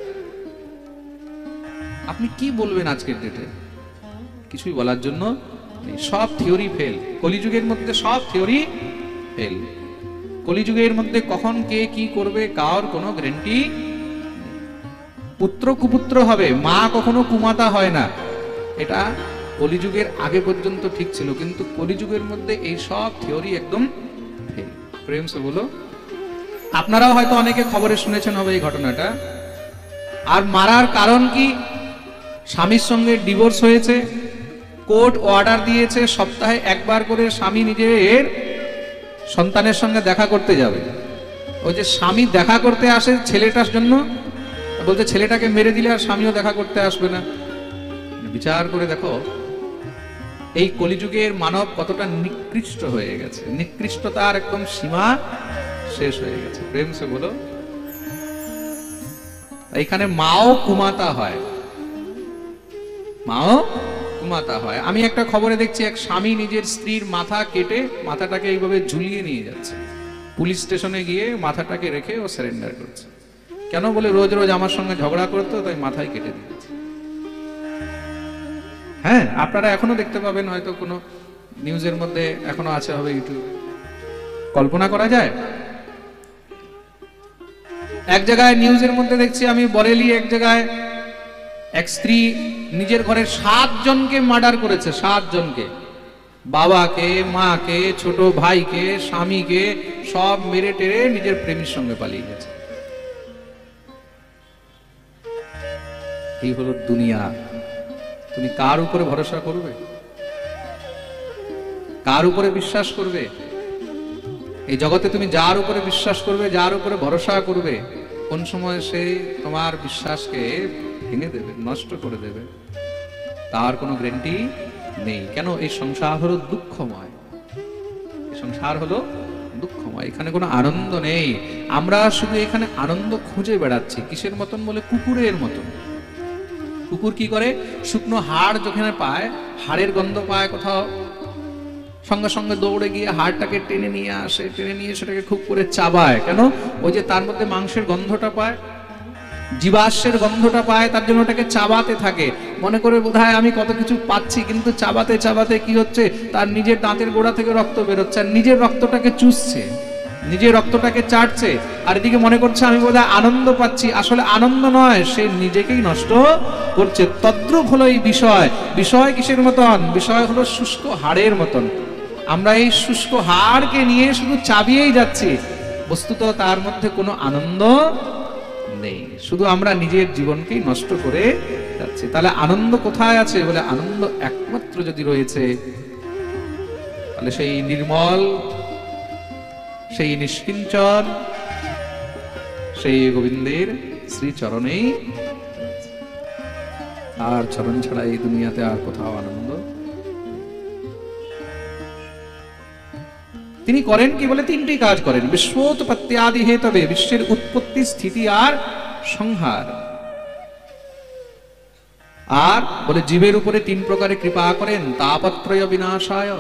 আপনি কি বলবেন আজকের ডেটে? কিছুই বলার জন্য নেই। সব থিওরি ফেল। কলিযুগের মধ্যে সব থিওরি ফেল। কলিযুগের মধ্যে কখন কে কি করবে কার কোনো গ্যারান্টি। পুত্র কুপুত্র হবে, মা কখনো কুমাতা হয় না। এটা কলিযুগের আগে পর্যন্ত ঠিক ছিল, কিন্তু কলিযুগের মধ্যে এই সব থিওরি একদম ফেল। প্রেম সে বলো, আপনারাও হয়তো অনেকে খবরে শুনেছেন হবে এই ঘটনাটা। আর মারার কারণ কি? স্বামীর সঙ্গে ডিভোর্স হয়েছে, কোর্ট অর্ডার দিয়েছে সপ্তাহে একবার করে স্বামী নিজের সন্তানের সঙ্গে দেখা করতে যাবে। ওই যে স্বামী দেখা করতে আসে ছেলেটার জন্য, বলতে ছেলেটাকে মেরে দিলে আর স্বামীও দেখা করতে আসবে না। বিচার করে দেখো এই কলিযুগের মানব কতটা নিকৃষ্ট হয়ে গেছে। নিকৃষ্টতার একদম সীমা শেষ হয়ে গেছে। প্রেম সে বলো, এইখানে মাও কুমাতা হয়, মাও মাতা হয়। আমি একটা খবরে দেখছি এক স্বামী নিজের স্ত্রীর মাথা কেটে মাথাটাকে এইভাবে ঝুলিয়ে নিয়ে যাচ্ছে, পুলিশ স্টেশনে গিয়ে মাথাটাকে রেখে ও সারেন্ডার করছে। কেন বলে রোজ রোজ আমার সঙ্গে ঝগড়া করতো, তাই মাথায় কেটে দিয়েছে। হ্যাঁ, আপনারা এখনো দেখতে পাবেন, হয়তো কোনো নিউজের মধ্যে এখনো আছে, হবে ইউটিউবে। কল্পনা করা যায়। এক জায়গায় নিউজের মধ্যে দেখছি আমি, বরেলি এক জায়গায় এক স্ত্রী নিজের ঘরের 7 জনকে মার্ডার করেছে, 7 জনকে, বাবাকে, মাকে, ছোট ভাইকে, স্বামীকে, সব মেরে টেরে নিজের প্রেমীর সঙ্গে পালিয়ে গেছে। এই হলো দুনিয়া। তুমি কার উপরে ভরসা করবে, কার উপরে বিশ্বাস করবে? এই জগতে তুমি যার উপরে বিশ্বাস করবে, যার উপরে ভরসা করবে, কোন সময় সে তোমার বিশ্বাসকে ভেঙে দেবে, নষ্ট করে দেবে, তার কোনো গ্যারান্টি নেই। কেন? এই সংসার হলো দুঃখময়, এই সংসার হলো দুঃখময়, এখানে কোনো আনন্দ নেই। আমরা শুধু এখানে আনন্দ খুঁজে বেড়াচ্ছি। কিসের মতন? বলে কুকুরের মতন। কুকুর কি করে? শুকনো হাড় যেখানে পায়, হাড়ের গন্ধ পায় কোথাও, সঙ্গে সঙ্গে দৌড়ে গিয়ে হাড়টাকে টেনে নিয়ে আসে, টেনে নিয়ে সেটাকে খুব করে চাবায়। কেন? ওই যে তার মধ্যে মাংসের গন্ধটা পায়, জীবাশ্মের গন্ধটা পায়, তার জন্য ওটাকে চাবাতে থাকে। মনে করে বোধহয় আমি কত কিছু পাচ্ছি, কিন্তু চাবাতে চাবাতে কি হচ্ছে, তার নিজের দাঁতের গোড়া থেকে রক্ত বেরোচ্ছে, আর নিজের রক্তটাকে চুষছে, নিজের রক্তটাকে চাটছে, আর এদিকে মনে করছে আমি বোধহয় আনন্দ পাচ্ছি। আসলে আনন্দ নয়, সে নিজেকেই নষ্ট করছে। তদ্রূপ হলো এই বিষয়। বিষয় কিসের মতন? বিষয় হলো শুষ্ক হাড়ের মতন। আমরা এই শুষ্ক হাড়কে নিয়ে শুধু চাবিয়েই যাচ্ছি, বস্তুত তার মধ্যে কোনো আনন্দ নেই। শুধু আমরা নিজের জীবনকেই নষ্ট করে যাচ্ছি। তাহলে আনন্দ কোথায় আছে? বলে আনন্দ একমাত্র যদি রয়েছে, তাহলে সেই নির্মল, সেই নিষ্কিঞ্চন, সেই গোবিন্দের শ্রী চরণেই। আর চরণ ছাড়া এই দুনিয়াতে আর কোথাও আনন্দ। তিনি করেন কি? বলে 3টি কাজ করেন। বিশ্বোৎপত্ত্যাদি হেতবে, বিশ্বের উৎপত্তি, স্থিতি আর সংহার। আর বলে জীবের উপরে 3 প্রকারে কৃপা করেন। তাপত্রয় বিনাশায়।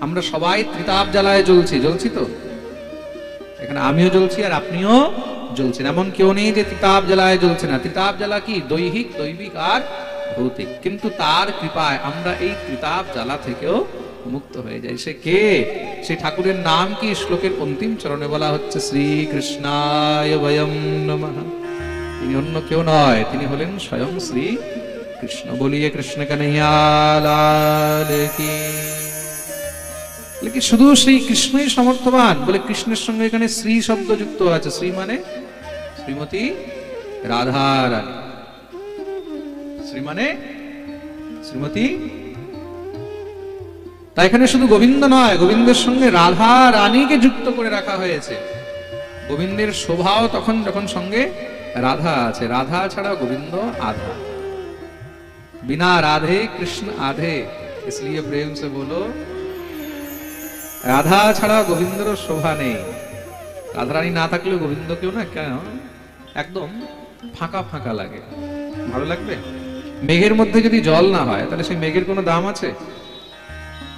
আমরা সবাই ত্রিতাপ জ্বালায় জ্বলছি তো, এখানে আমিও জ্বলছি আর আপনিও জ্বলছেন। এমন কেউ নেই যে ত্রিতাপ জ্বালায় জ্বলছে না। ত্রিতাপ জ্বালা কি? দৈহিক, দৈবিক আর ভৌতিক। কিন্তু তার কৃপায় আমরা এই ত্রিতাপ জ্বালা থেকেও মুক্ত হয়ে যাই। সে কে? সেই ঠাকুরের নাম কি? শ্লোকের অন্তিম চরণে বলা হচ্ছে শ্রীকৃষ্ণায় বয়ম নমঃ। তিনি অন্য কেউ নয়, তিনি হলেন স্বয়ং শ্রী কৃষ্ণ। বলিয়ে কৃষ্ণ কানাইয়া লাল কি। শুধু শ্রী কৃষ্ণই সমর্থবান। বলে কৃষ্ণের সঙ্গে এখানে শ্রী শব্দ যুক্ত আছে। শ্রী মানে শ্রীমতী রাধা রানী। শ্রী মানে শ্রীমতী। তাই এখানে শুধু গোবিন্দ নয়, গোবিন্দের সঙ্গে রাধা রানীকে যুক্ত করে রাখা হয়েছে। গোবিন্দের শোভাও তখন যখন সঙ্গে রাধা আছে। রাধা ছাড়া গোবিন্দ আধা। বিনা রাধে কৃষ্ণ আধে, इसलिए प्रेम से बोलो রাধা ছাড়া গোবিন্দের শোভা নেই। রাধারানী না থাকলে গোবিন্দ কেউ না, কেন একদম ফাঁকা ফাঁকা লাগে। ভালো লাগবে? মেঘের মধ্যে যদি জল না হয়, তাহলে সেই মেঘের কোনো দাম আছে?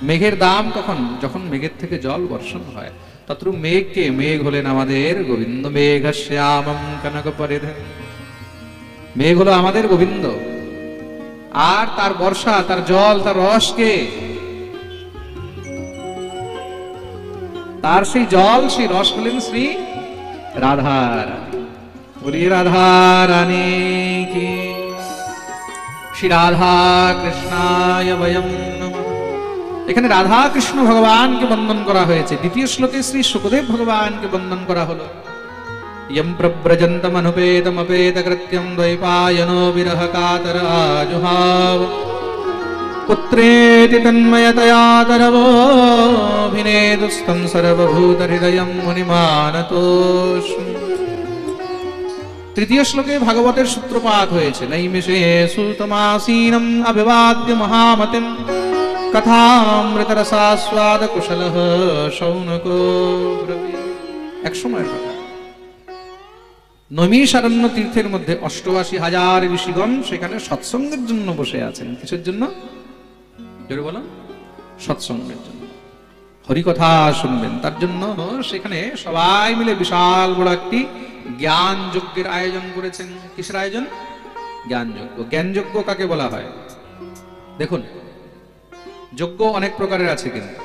মেঘের দাম কখন? যখন মেঘের থেকে জল বর্ষণ হয়। তদ্রূপ মেঘকে, মেঘ হলেন আমাদের গোবিন্দ। মেঘ শ্যামম কনক পরিধান। মেঘ হলো আমাদের গোবিন্দ। আর তার বর্ষা, তার জল, তার রসকে, তার সেই জল, সেই রস হলেন শ্রী রাধা রানী। বলি রাধা রানী কি। শ্রী রাধা কৃষ্ণায় বয়ম নমঃ। এখানে রাধা কৃষ্ণ ভগবানকে বন্দন করা হয়েছে। দ্বিতীয় শ্লোকে শ্রী সুখদেব ভগবানকে বন্দন করা হলো। यं प्रव्रजन्तमनुपेतमपेतकृत्यं द्वैपायनो विरह कातर आजुहाव। पुत्रेति तन्मयतया तरवोऽभिनेदुस्तं सर्वभूतहृदयं मुनिमानतोऽस्मि। तृतीय श्लोके भागवतेर सूत्रपात হয়েছে। नैमिषे सुतमासीनं अभिवाद्य महामतिं कथामृतरसास्वाद कुशलः शौनको ब्रवीत्। এক সময়ের কথা, নৈমিষারণ্য তীর্থের মধ্যে ৮৮,০০০ ঋষিগণ সেখানে সৎসঙ্গের জন্য বসে আছেন। কিসের জন্য? জোরে বলো, সৎসঙ্গের জন্য, হরিকথা শুনবেন। তার জন্য সেখানে সবাই মিলে বিশাল বড় একটি জ্ঞান যজ্ঞের আয়োজন করেছেন। কিসের আয়োজন? জ্ঞান যজ্ঞ। জ্ঞান যজ্ঞ কাকে বলা হয়? দেখুন, যজ্ঞ অনেক প্রকারের আছে, কিন্তু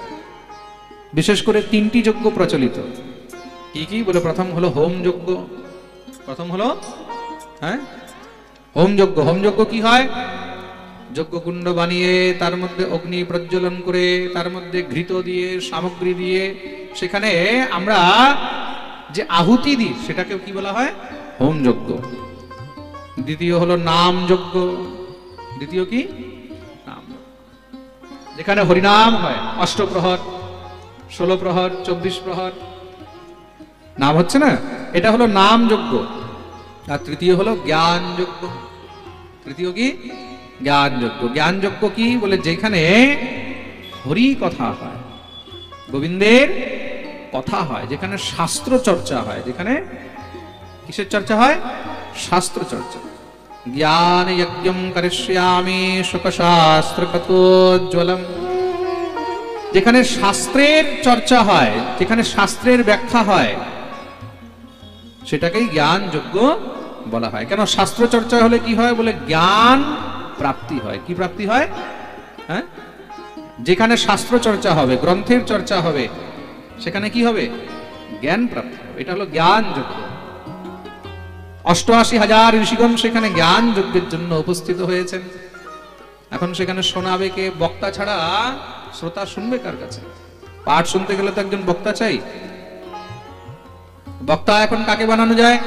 বিশেষ করে 3টি যজ্ঞ প্রচলিত। কি কি বলে? প্রথম হলো হোম যজ্ঞ। প্রথম হলো হোম যজ্ঞ। হোম যজ্ঞ কি হয়? যজ্ঞকুণ্ড বানিয়ে তার মধ্যে অগ্নি প্রজ্বলন করে তার মধ্যে ঘৃত দিয়ে সামগ্রী দিয়ে সেখানে আমরা যে আহুতি দিই সেটাকে কি বলা হয়? হোম যজ্ঞ। দ্বিতীয় হলো নাম যজ্ঞ। দ্বিতীয় কি? নাম। যেখানে হরিনাম হয় 8 প্রহর, 16 প্রহর, 24 প্রহর নাম হচ্ছে না, এটা হলো নাম যজ্ঞ। আর তৃতীয় হলো জ্ঞান যজ্ঞ। তৃতীয় কি? জ্ঞান যজ্ঞ। জ্ঞান যজ্ঞ কি বলে? যেখানে হরি কথা হয়, গোবিন্দের কথা হয়, যেখানে শাস্ত্র চর্চা হয়। যেখানে কিসের চর্চা হয়? শাস্ত্র চর্চা। জ্ঞান যজ্ঞম করিষ্যামি শুকশাস্ত্র কথোজ্জ্বলম। যেখানে শাস্ত্রের চর্চা হয়, যেখানে শাস্ত্রের ব্যাখ্যা হয়, সেটাকেই জ্ঞান যজ্ঞ বলা হয়। কেন? শাস্ত্র চর্চা হলে কি হয় বলে? জ্ঞান প্রাপ্তি হয়। কি প্রাপ্তি হয়? যেখানে শাস্ত্র চর্চা হবে, গ্রন্থের চর্চা হবে, সেখানে কি হবে? জ্ঞান প্রাপ্তি হবে। এটা হলো জ্ঞান যজ্ঞ। 88,000 ঋষিগণ সেখানে জ্ঞান যজ্ঞের জন্য উপস্থিত হয়েছেন। এখন সেখানে শোনাবে কে? বক্তা ছাড়া শ্রোতা শুনবে কার কাছে? পাঠ শুনতে গেলে তো একজন বক্তা চাই। বক্তা এখন কাকে বানানো যায়?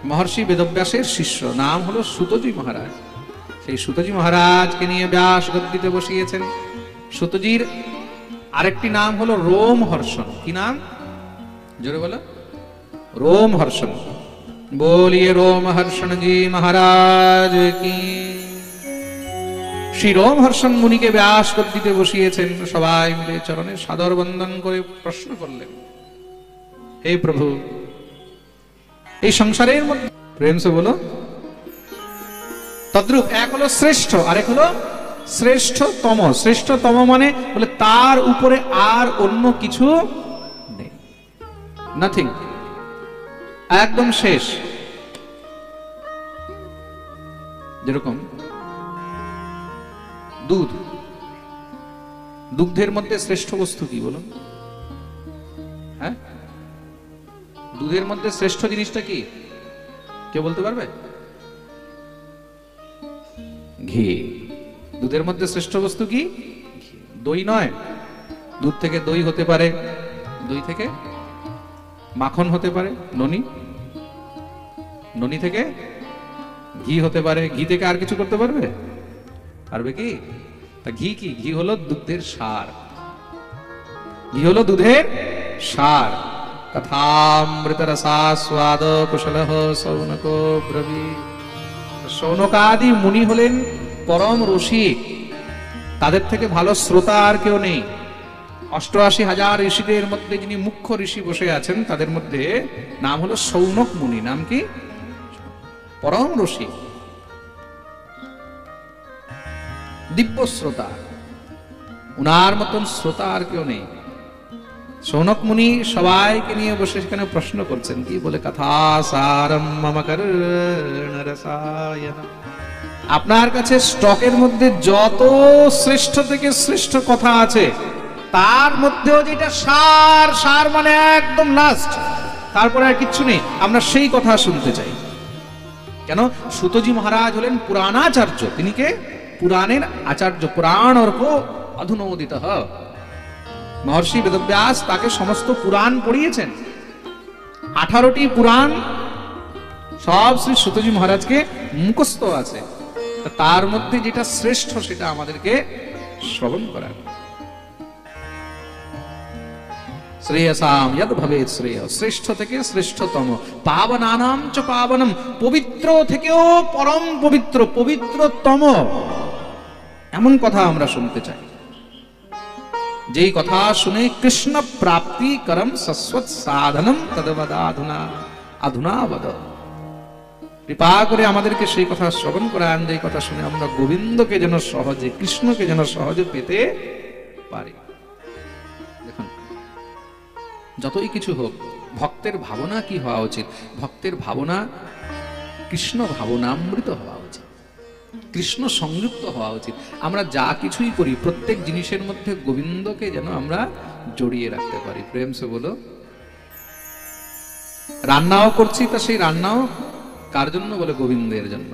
মহর্ষি বেদব্যাসের শিষ্য, নাম হলো সুতজি মহারাজ। সেই সুতজি মহারাজকে নিয়ে ব্যাস গদ্দিতে বসিয়েছেন। সুতজির আরেকটি নাম হলো রোমহর্ষণ। কি নাম? জোরে বলো। রোমহর্ষণ। बोलिए रोमहर्षण जी महाराज की। श्री रोमहर्षण मुनि के व्यास गद्दीते बसिয়েছেন। সবাই মিলে চরণে সাদর বন্দন করে প্রশ্ন করলেন, হে প্রভু, এই সংসারের মধ্যে প্রেম সে বলো তদ্রূপ এক হলো শ্রেষ্ঠ, আরেক হলো শ্রেষ্ঠতম। শ্রেষ্ঠতম মানে বলে তার উপরে আর অন্য কিছু নেই, নাথিং, একদম শেষ। যেরকম দুধ, দুগ্ধের মধ্যে শ্রেষ্ঠ বস্তু কি বলুন? হ্যাঁ, দুধের মধ্যে শ্রেষ্ঠ জিনিসটা কি কে বলতে পারবে? ঘি। দুধের মধ্যে শ্রেষ্ঠ বস্তু কি? দই নয়। দুধ থেকে দই হতে পারে, দই থেকে মাখন হতে পারে, ননি, ননি থেকে ঘি হতে পারে, ঘি থেকে আর কিছু করতে পারবে? পারবে কি? তা ঘি কি? ঘি হলো দুধের সার। ঘি হলো দুধের সার। কথামৃত রসাস্বাদ কুশলঃ সৌনকো ব্রবীত। সৌনকাদি মুনি হলেন পরম রসিক, তাদের থেকে ভালো শ্রোতা আর কেউ নেই। 88,000 ঋষিদের মধ্যে যিনি মুখ্য ঋষি বসে আছেন তাদের মধ্যে নাম হলো সৌনক মুনি। নাম কি? পরম রসিক, দিব্য শ্রোতা। উনার মতন শ্রোতা আর কেউ নেই। সৌনক মুনি সবাইকে নিয়ে বসে সেখানে প্রশ্ন করছেন। কি বলে? কথা সারম মম কর্ণরসায়ন। আপনার কাছে স্টকের মধ্যে যত শ্রেষ্ঠ থেকে শ্রেষ্ঠ কথা আছে তার মধ্যেও যেটা সার, সার মানে একদম লাস্ট, তারপরে আর কিচ্ছু নেই, আমরা সেই কথা শুনতে চাই। কেন? সুতজি মহারাজ হলেন পুরাণাচার্য। তিনি কে? পুরাণের আচার্য। পুরাণ অর্ক অধুনোদিত। মহর্ষি বেদব্যাস তাকে সমস্ত পুরাণ পড়িয়েছেন। 18টি পুরাণ সব শ্রী সুতজি মহারাজকে মুখস্থ আছে। তার মধ্যে যেটা শ্রেষ্ঠ সেটা আমাদেরকে শ্রবণ করার। শ্রেয়সাম যদ ভবেৎ শ্রেয়, শ্রেষ্ঠ থেকে শ্রেষ্ঠতম। পাবনানাম চ পাবনম, পবিত্র থেকেও পরম পবিত্র, পবিত্রতম, এমন কথা আমরা শুনতে চাই। যেই কথা শুনে কৃষ্ণ প্রাপ্তি করম শাশ্বত সাধনম তদবদাধুনা। আধুনা বদ। কৃপা করে আমাদেরকে সেই কথা শ্রবণ করান, যে কথা শুনে আমরা গোবিন্দকে যেন সহজে, কৃষ্ণকে যেন সহজে পেতে পারি। দেখুন, যতই কিছু হোক, ভক্তের ভাবনা কি হওয়া উচিত? ভক্তের ভাবনা কৃষ্ণ ভাবনামৃত হওয়া উচিত, কৃষ্ণ সংযুক্ত হওয়া উচিত। আমরা যা কিছুই করি প্রত্যেক জিনিসের মধ্যে গোবিন্দকে যেন আমরা জড়িয়ে রাখতে পারি। প্রেম সে বলো। রান্নাও করছি, তা সেই রান্নাও কার জন্য? বলে গোবিন্দের জন্য।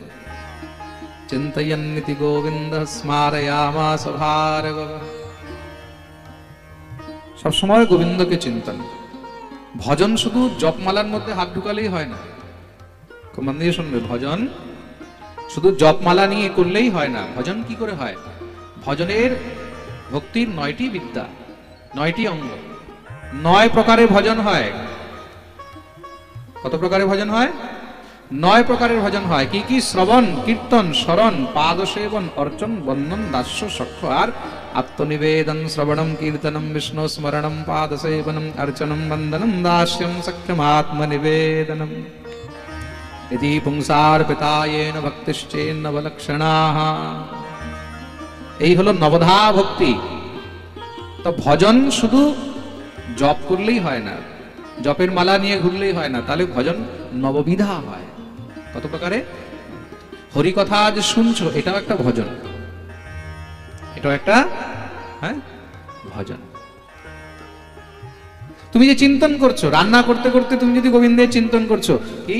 চিন্তয়ন্নিতি গোবিন্দ স্মারয়ামাস ভার্গব। সবসময় গোবিন্দকে চিন্তন। ভজন শুধু জপমালার মধ্যে হাত ঢুকালেই হয় না, খুব মন দিয়ে শুনবে। ভজন শুধু জপমালা নিয়ে করলেই হয় না। ভজন কি করে হয়? ভজনের, ভক্তির 9টি বিদ্যা, 9টি অঙ্গ, 9 প্রকারের ভজন হয়। কত প্রকারের ভজন হয়? 9 প্রকারের ভজন হয়। কি কি? শ্রবণ, কীর্তন, স্মরণ, পাদসেবন, অর্চন, বন্দন, দাস্য, সখ্য আর আত্মনিবেদন। শ্রবণম, কীর্তনম, বিষ্ণু স্মরণম, পাদসেবনম, অর্চনম, বন্দনম, দাস্যম, সখ্যম, আত্মনিবেদনম। ইতি পুংসার্পিতায়েন ভক্তিশ্চেন্নবলক্ষণাঃ। এই হলো নবধা ভক্তি। তো ভজন শুধু জপ করলেই হয় না, জপের মালা নিয়ে ঘুরলেই হয় না, তাহলে ভজন নববিধা হয়। কত প্রকারে? হরিকথা আজ শুনছো, এটাও একটা ভজন, এটাও একটা ভজন। তুমি যে চিন্তন করছো, রান্না করতে করতে তুমি যদি গোবিন্দের চিন্তন করছো, কি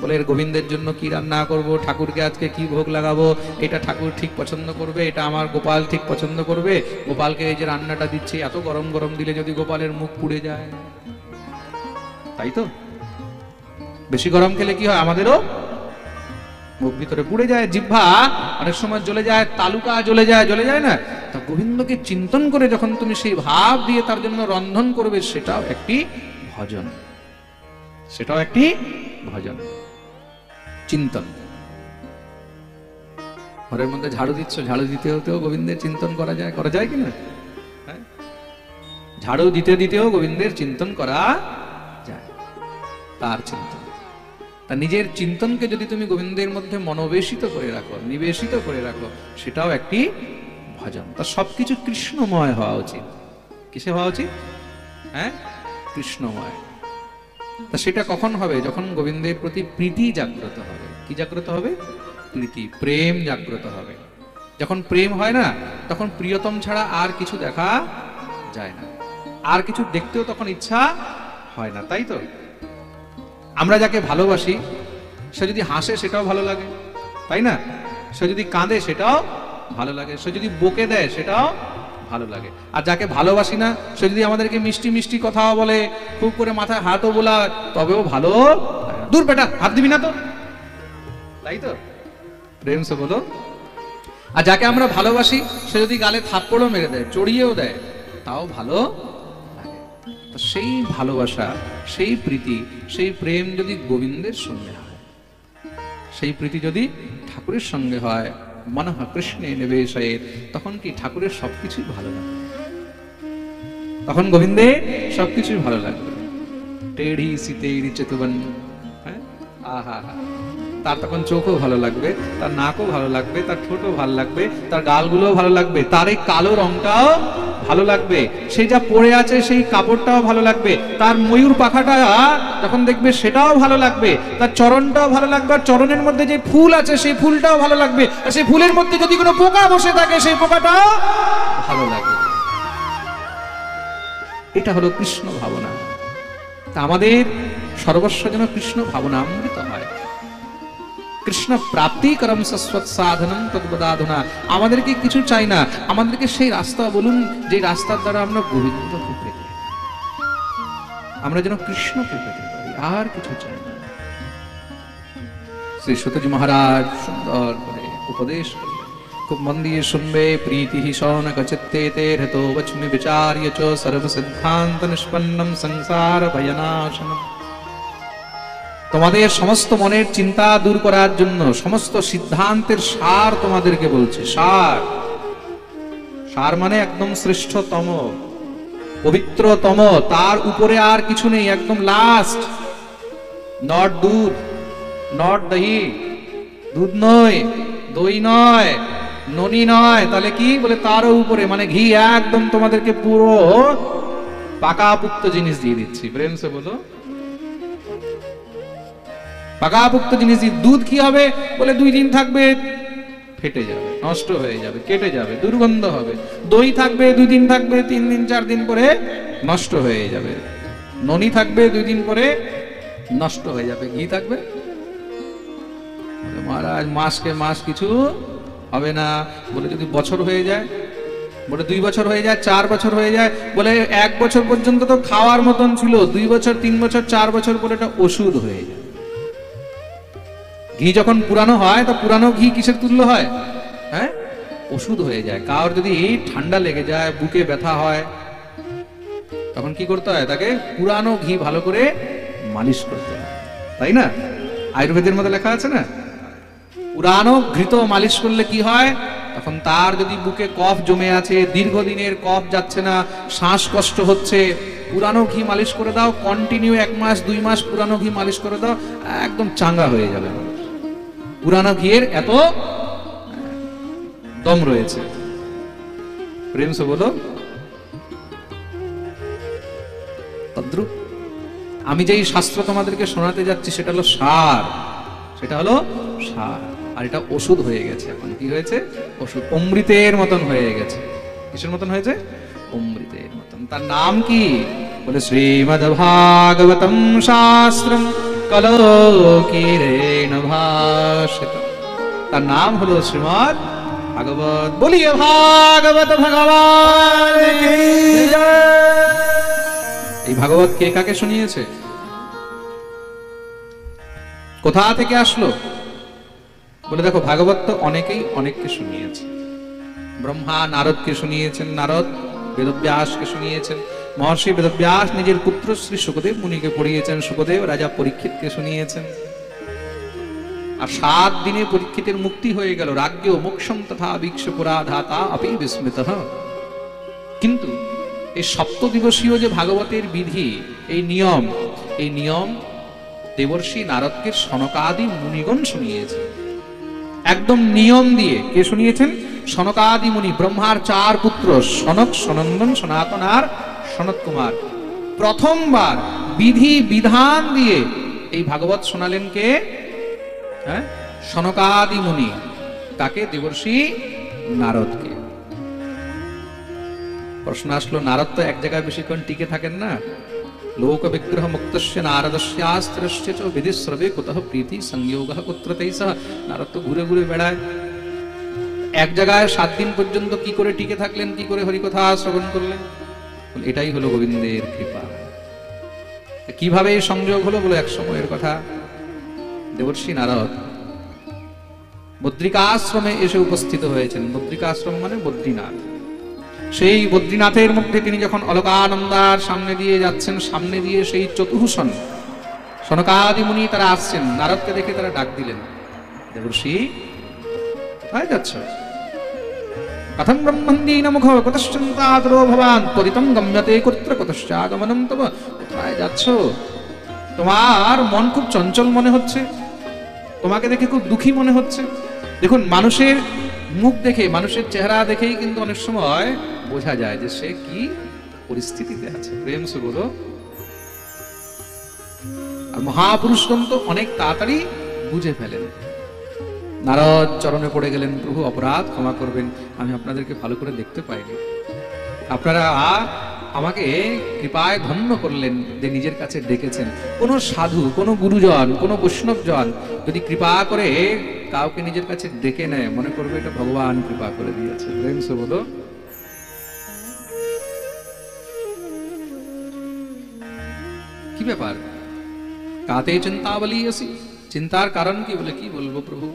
বলে গোবিন্দের জন্য কি রান্না করব, ঠাকুরকে আজকে কি ভোগ লাগাবো, এটা ঠাকুর ঠিক পছন্দ করবে, এটা আমার গোপাল ঠিক পছন্দ করবে, গোপালকে এই যে রান্নাটা দিচ্ছি এত গরম গরম দিলে যদি গোপালের মুখ পুড়ে যায়, তাই তো? বেশি গরম খেলে কি হয়? আমাদেরও মুখ ভিতরে পুড়ে যায়, জিহ্বা অনেক সময় জ্বলে যায়, তালুকা জ্বলে যায় না? তা গোবিন্দকে চিন্তন করে যখন তুমি সেই ভাব দিয়ে তার জন্য রন্ধন করবে, সেটাও একটি ভজন, সেটাও একটি ভজন, চিন্তন। ঘরের মধ্যে ঝাড়ু দিচ্ছ, ঝাড়ু দিতে হতেও গোবিন্দের চিন্তন করা যায় কিনা? ঝাড়ু দিতে দিতেও গোবিন্দের চিন্তন করা যায়, তার চিন্তন। তা নিজের চিন্তনকে যদি তুমি গোবিন্দের মধ্যে মনোবেশিত করে রাখো, নিবেশিত করে রাখো, সেটাও একটি ভজন। তা সবকিছু কৃষ্ণময় হওয়া উচিত। কিসে হওয়া উচিত? কৃষ্ণময়। তা সেটা কখন হবে? যখন গোবিন্দের প্রতি প্রীতি জাগ্রত হবে। কি জাগ্রত হবে? প্রীতি, প্রেম জাগ্রত হবে। যখন প্রেম হয় না, তখন প্রিয়তম ছাড়া আর কিছু দেখা যায় না, আর কিছু দেখতেও তখন ইচ্ছা হয় না, তাই তো? আমরা যাকে ভালোবাসি, সে যদি হাসে সেটাও ভালো লাগে, তাই না? সে যদি কাঁদে সেটাও ভালো লাগে, সে যদি বকে দেয় সেটাও ভালো লাগে। আর যাকে ভালোবাসি না, সে যদি আমাদেরকে মিষ্টি মিষ্টি কথাও বলে, খুব করে মাথায় হাতও বোলায়, তবেও ভালো। দূর বেটা, হাত দিবি না তো, তাই তো? প্রেম সে বলো। আর যাকে আমরা ভালোবাসি, সে যদি গালে থাপ্পড়ও মেরে দেয়, চড়িয়েও দেয়, তাও ভালো লাগে। তো সেই ভালোবাসা, সেই প্রীতি, সেই প্রেম যদি গোবিন্দের সঙ্গে হয়, সেই প্রীতি যদি ঠাকুরের সঙ্গে হয়, মনঃ কৃষ্ণে নিবেশয়েৎ, তখন কি ঠাকুরের সবকিছুই ভালো লাগবে, তখন গোবিন্দে সবকিছুই ভালো লাগবে। টেढ़ी सी तेरी चितवन, আহা, তার তখন চোখও ভালো লাগবে, তার নাকও ভালো লাগবে, তার ঠোঁটও ভালো লাগবে, তার গালগুলোও ভালো লাগবে, তার এই কালো রংটাও ভালো লাগবে, সে যা পরে আছে সেই কাপড়টাও ভালো লাগবে, তার ময়ূর পাখাটা যখন দেখবে সেটাও ভালো লাগবে, তার চরণটাও ভালো লাগবে, আর চরণের মধ্যে যে ফুল আছে সেই ফুলটাও ভালো লাগবে, আর সেই ফুলের মধ্যে যদি কোনো পোকা বসে থাকে সেই পোকাটাও ভালো লাগবে। এটা হলো কৃষ্ণ ভাবনা। তা আমাদের সর্বস্ব যেন কৃষ্ণ ভাবনা অমৃত হয়। কৃষ্ণ প্রাপ্তি করম শাশ্বত সাধনম তদ্বদাধুনা। আমাদেরকে কিছু চাই না, আমাদেরকে সেই রাস্তা বলুন যে রাস্তার দ্বারা আমরা গোবিন্দকে পেতে, আমরা যেন কৃষ্ণকে পেতে পারি, আর কিছু চাই না। শ্রী সূতজি মহারাজ সুন্দর করে উপদেশ করলেন, খুব মন দিয়ে শুনবে। প্রীতি শৌনক চিত্তে তে হৃতো বচমি বিচার্য চ সর্ব সিদ্ধান্ত নিষ্পন্নম সংসার ভয়নাশনম। তোমাদের সমস্ত মনের চিন্তা দূর করার জন্য সমস্ত সিদ্ধান্তের সার তোমাদেরকে বলছে। সার, সার মানে একদম শ্রেষ্ঠতম, পবিত্রতম, তার উপরে আর কিছু নেই, একদম লাস্ট, নট দূর, নট দহি, দুধ নয়, দই নয়, ননি নয়, তাহলে কি বলে তারও উপরে, মানে ঘি একদম তোমাদেরকে পুরো পাকাপুক্ত জিনিস দিয়ে দিচ্ছি। প্রেম সে বলো, পাকাপুক্ত জিনিস দিয়ে। দুধ কি হবে বলে 2 দিন থাকবে ফেটে যাবে, নষ্ট হয়ে যাবে, কেটে যাবে, দুর্গন্ধ হবে। দই থাকবে 2 দিন থাকবে, 3 দিন 4 দিন পরে নষ্ট হয়ে যাবে। ননি থাকবে 2 দিন পরে নষ্ট হয়ে যাবে। ঘি থাকবে মহারাজ মাসকে মাস কিছু হবে না। বলে যদি বছর হয়ে যায়, বলে 2 বছর হয়ে যায়, 4 বছর হয়ে যায়, বলে 1 বছর পর্যন্ত তো খাওয়ার মতন ছিল, 2 বছর 3 বছর 4 বছর পরে এটা ওষুধ হয়ে যায়। ঘি যখন পুরানো হয় তা পুরানো ঘি কিসের তুল্য হয়? হ্যাঁ, ওষুধ হয়ে যায়। কার যদি ঠান্ডা লেগে যায়, বুকে ব্যথা হয়, তখন কি করতে হয়? তাকে পুরানো ঘি ভালো করে মালিশ করতে হয়, তাই না? আয়ুর্বেদের মধ্যে লেখা আছে না, পুরানো ঘৃত মালিশ করলে কি হয়? তখন তার যদি বুকে কফ জমে আছে, দীর্ঘদিনের কফ যাচ্ছে না, শ্বাসকষ্ট হচ্ছে, পুরানো ঘি মালিশ করে দাও, কন্টিনিউ 1 মাস 2 মাস পুরানো ঘি মালিশ করে দাও, একদম চাঙ্গা হয়ে যাবে। পুরানো ঘিয়ের এত দম রয়েছে। প্রেম সে বলো তদ্রুপ আমি যেই শাস্ত্র তোমাদেরকে শোনাতে যাচ্ছি সেটা হলো সার, সেটা হলো সার, আর এটা ওষুধ হয়ে গেছে। এখন কি হয়েছে? ওষুধ, অমৃতের মতন হয়ে গেছে। কিসের মতন হয়েছে? অমৃতের মতন। তার নাম কি? বলে শ্রীমদ্ ভাগবতম শাস্ত্রম কলোকিরেণ ভাষিতম। তার নাম হলো শ্রীমদ্ ভাগবত। বলিয়ে ভাগবত ভগবান কি জয়। এই ভাগবত কে কাকে শুনিয়েছে? কোথা থেকে আসলো? বলে দেখো, ভাগবত তো অনেকেই অনেককে শুনিয়েছে। ব্রহ্মা নারদকে শুনিয়েছেন, নারদ বেদব্যাসকে শুনিয়েছেন, মহর্ষি বেদব্যাস নিজের পুত্র শ্রী সুখদেব মুনিকে পড়িয়েছেন, সুখদেব রাজা পরীক্ষিতকে শুনিয়েছেন। আর 7 দিনে পরীক্ষিতের মুক্তি হয়ে গেল। রাজ্ঞ মোক্ষম তথা বীক্ষ পুরাধাতা আপি বিস্মৃতঃ। কিন্তু এই 7 দিবসীয় যে ভাগবতের বিধি, এই নিয়ম দেবর্ষি নারদকে সনকাদি মুনিগণ শুনিয়েছে। একদম নিয়ম দিয়ে। কে শুনিয়েছেন? সনকাদি মুনি। ব্রহ্মার 4 পুত্র, সনক, সনন্দন, সনাতন আর সনত কুমার। প্রথমবার বিধি বিধান দিয়ে এই ভাগবত শোনালেন কে? হ্যাঁ, সনকাদি মুনি। তাকে? দেবর্ষি নারদকে। প্রশ্ন আসলো, নারদ তো এক জায়গায় বেশিক্ষণ টিকে থাকেন না। লোক বিগ্রহ মুক্তস্য নারদস্যাস্ত্রস্য চ বিধিশ্রবে কুতঃ প্রীতি সংযোগঃ কুত্র তৈসঃ। নারদ তো ঘুরে ঘুরে বেড়ায়। এক জায়গায় 7 দিন পর্যন্ত কি করে টিকে থাকলেন, কি করে হরিকথা শ্রবণ করলেন? এটাই হলো গোবিন্দের কৃপা। কিভাবে এই সংযোগ হলো? বলে এক সময়ের কথা, দেবর্ষি নারদ বদ্রিকাশ্রমে এসে উপস্থিত হয়েছেন। বদ্রিকাশ্রম মানে বদ্রীনাথ। সেই বদ্রীনাথের মধ্যে তিনি যখন অলকানন্দার সামনে দিয়ে যাচ্ছেন, সামনে দিয়ে সেই চতুর্ভূষণ সনকাদি মুনি তারা আসছেন। নারদকে দেখে তারা ডাক দিলেন, দেবর্ষি কোথায় যাচ্ছ? কথম ব্রহ্মন্দীন মুখ কতশ্চন্তাদরো ভবান ত্বরিতম গম্যতে কুত্র কতশ্চাগমনম তব। কোথায় যাচ্ছ? তোমার মন খুব চঞ্চল মনে হচ্ছে, তোমাকে দেখে খুব দুঃখী মনে হচ্ছে। দেখুন, মানুষের মুখ দেখে, মানুষের চেহারা দেখেই কিন্তু অনেক সময় বোঝা যায় যে সে কি পরিস্থিতিতে আছে। প্রেম সে বলো। আর মহাপুরুষগণ তো অনেক তাড়াতাড়ি বুঝে ফেলেন। নারদ চরণে পড়ে গেলেন, প্রভু অপরাধ ক্ষমা করবেন, আমি আপনাদেরকে ভালো করে দেখতে পাইনি। আপনারা আমাকে কৃপায় ধন্য করলেন যে নিজের কাছে ডেকেছেন। কোন সাধু, কোন গুরুজন, কোন বৈষ্ণবজন যদি কৃপা করে কাউকে নিজের কাছে ডেকে নেয়, মনে করবে এটা ভগবান কৃপা করে দিয়েছে। প্রেম সে বলো। কি ব্যাপার? কাতে চিন্তা বলি আসি, চিন্তার কারণ কি? বলে কি বলবো প্রভু,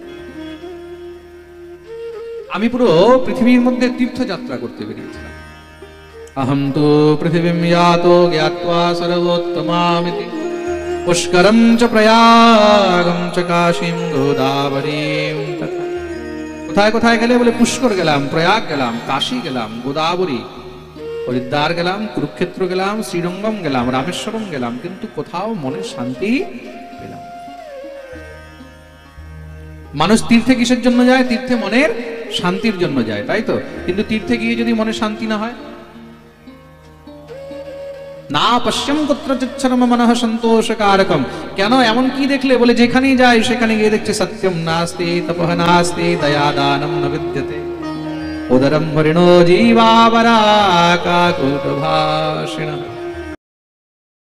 আমি পুরো পৃথিবীর মধ্যে তীর্থযাত্রা করতে বেরিয়েছিলাম। अहं तो पृथिवीं यातो ज्ञात्वा सर्वोत्तमामिति पुष्करं च प्रयागं च काशीं गोदावरीं तथा। কোথায় কোথায় গেলে? বলে পুষ্কর গেলাম, প্রয়াগ গেলাম, কাশী গেলাম, গোদাবরী, হরিদ্বার গেলাম, কুরুক্ষেত্র গেলাম, শ্রীরঙ্গম গেলাম, রামেশ্বরম গেলাম, কিন্তু কোথাও মনে শান্তি পেলাম। মানুষ তীর্থে কিসের জন্য যায়? তীর্থে মনের শান্তির জন্য যায়, তাই তো? কিন্তু তীর্থে গিয়ে যদি মনে শান্তি না হয়, না পশ্যম কুত্রচিচ্ছরম মনঃ সন্তোষকারকম। কেন? এমন কি দেখলে? বলে যেখানেই যায় সেখানে গিয়ে দেখছে সত্যম নাস্তি তপঃ নাস্তি দয়া দানম ন বিদ্যতে উদরম হরিণো জীবাবরা কাকুট ভাষিণ।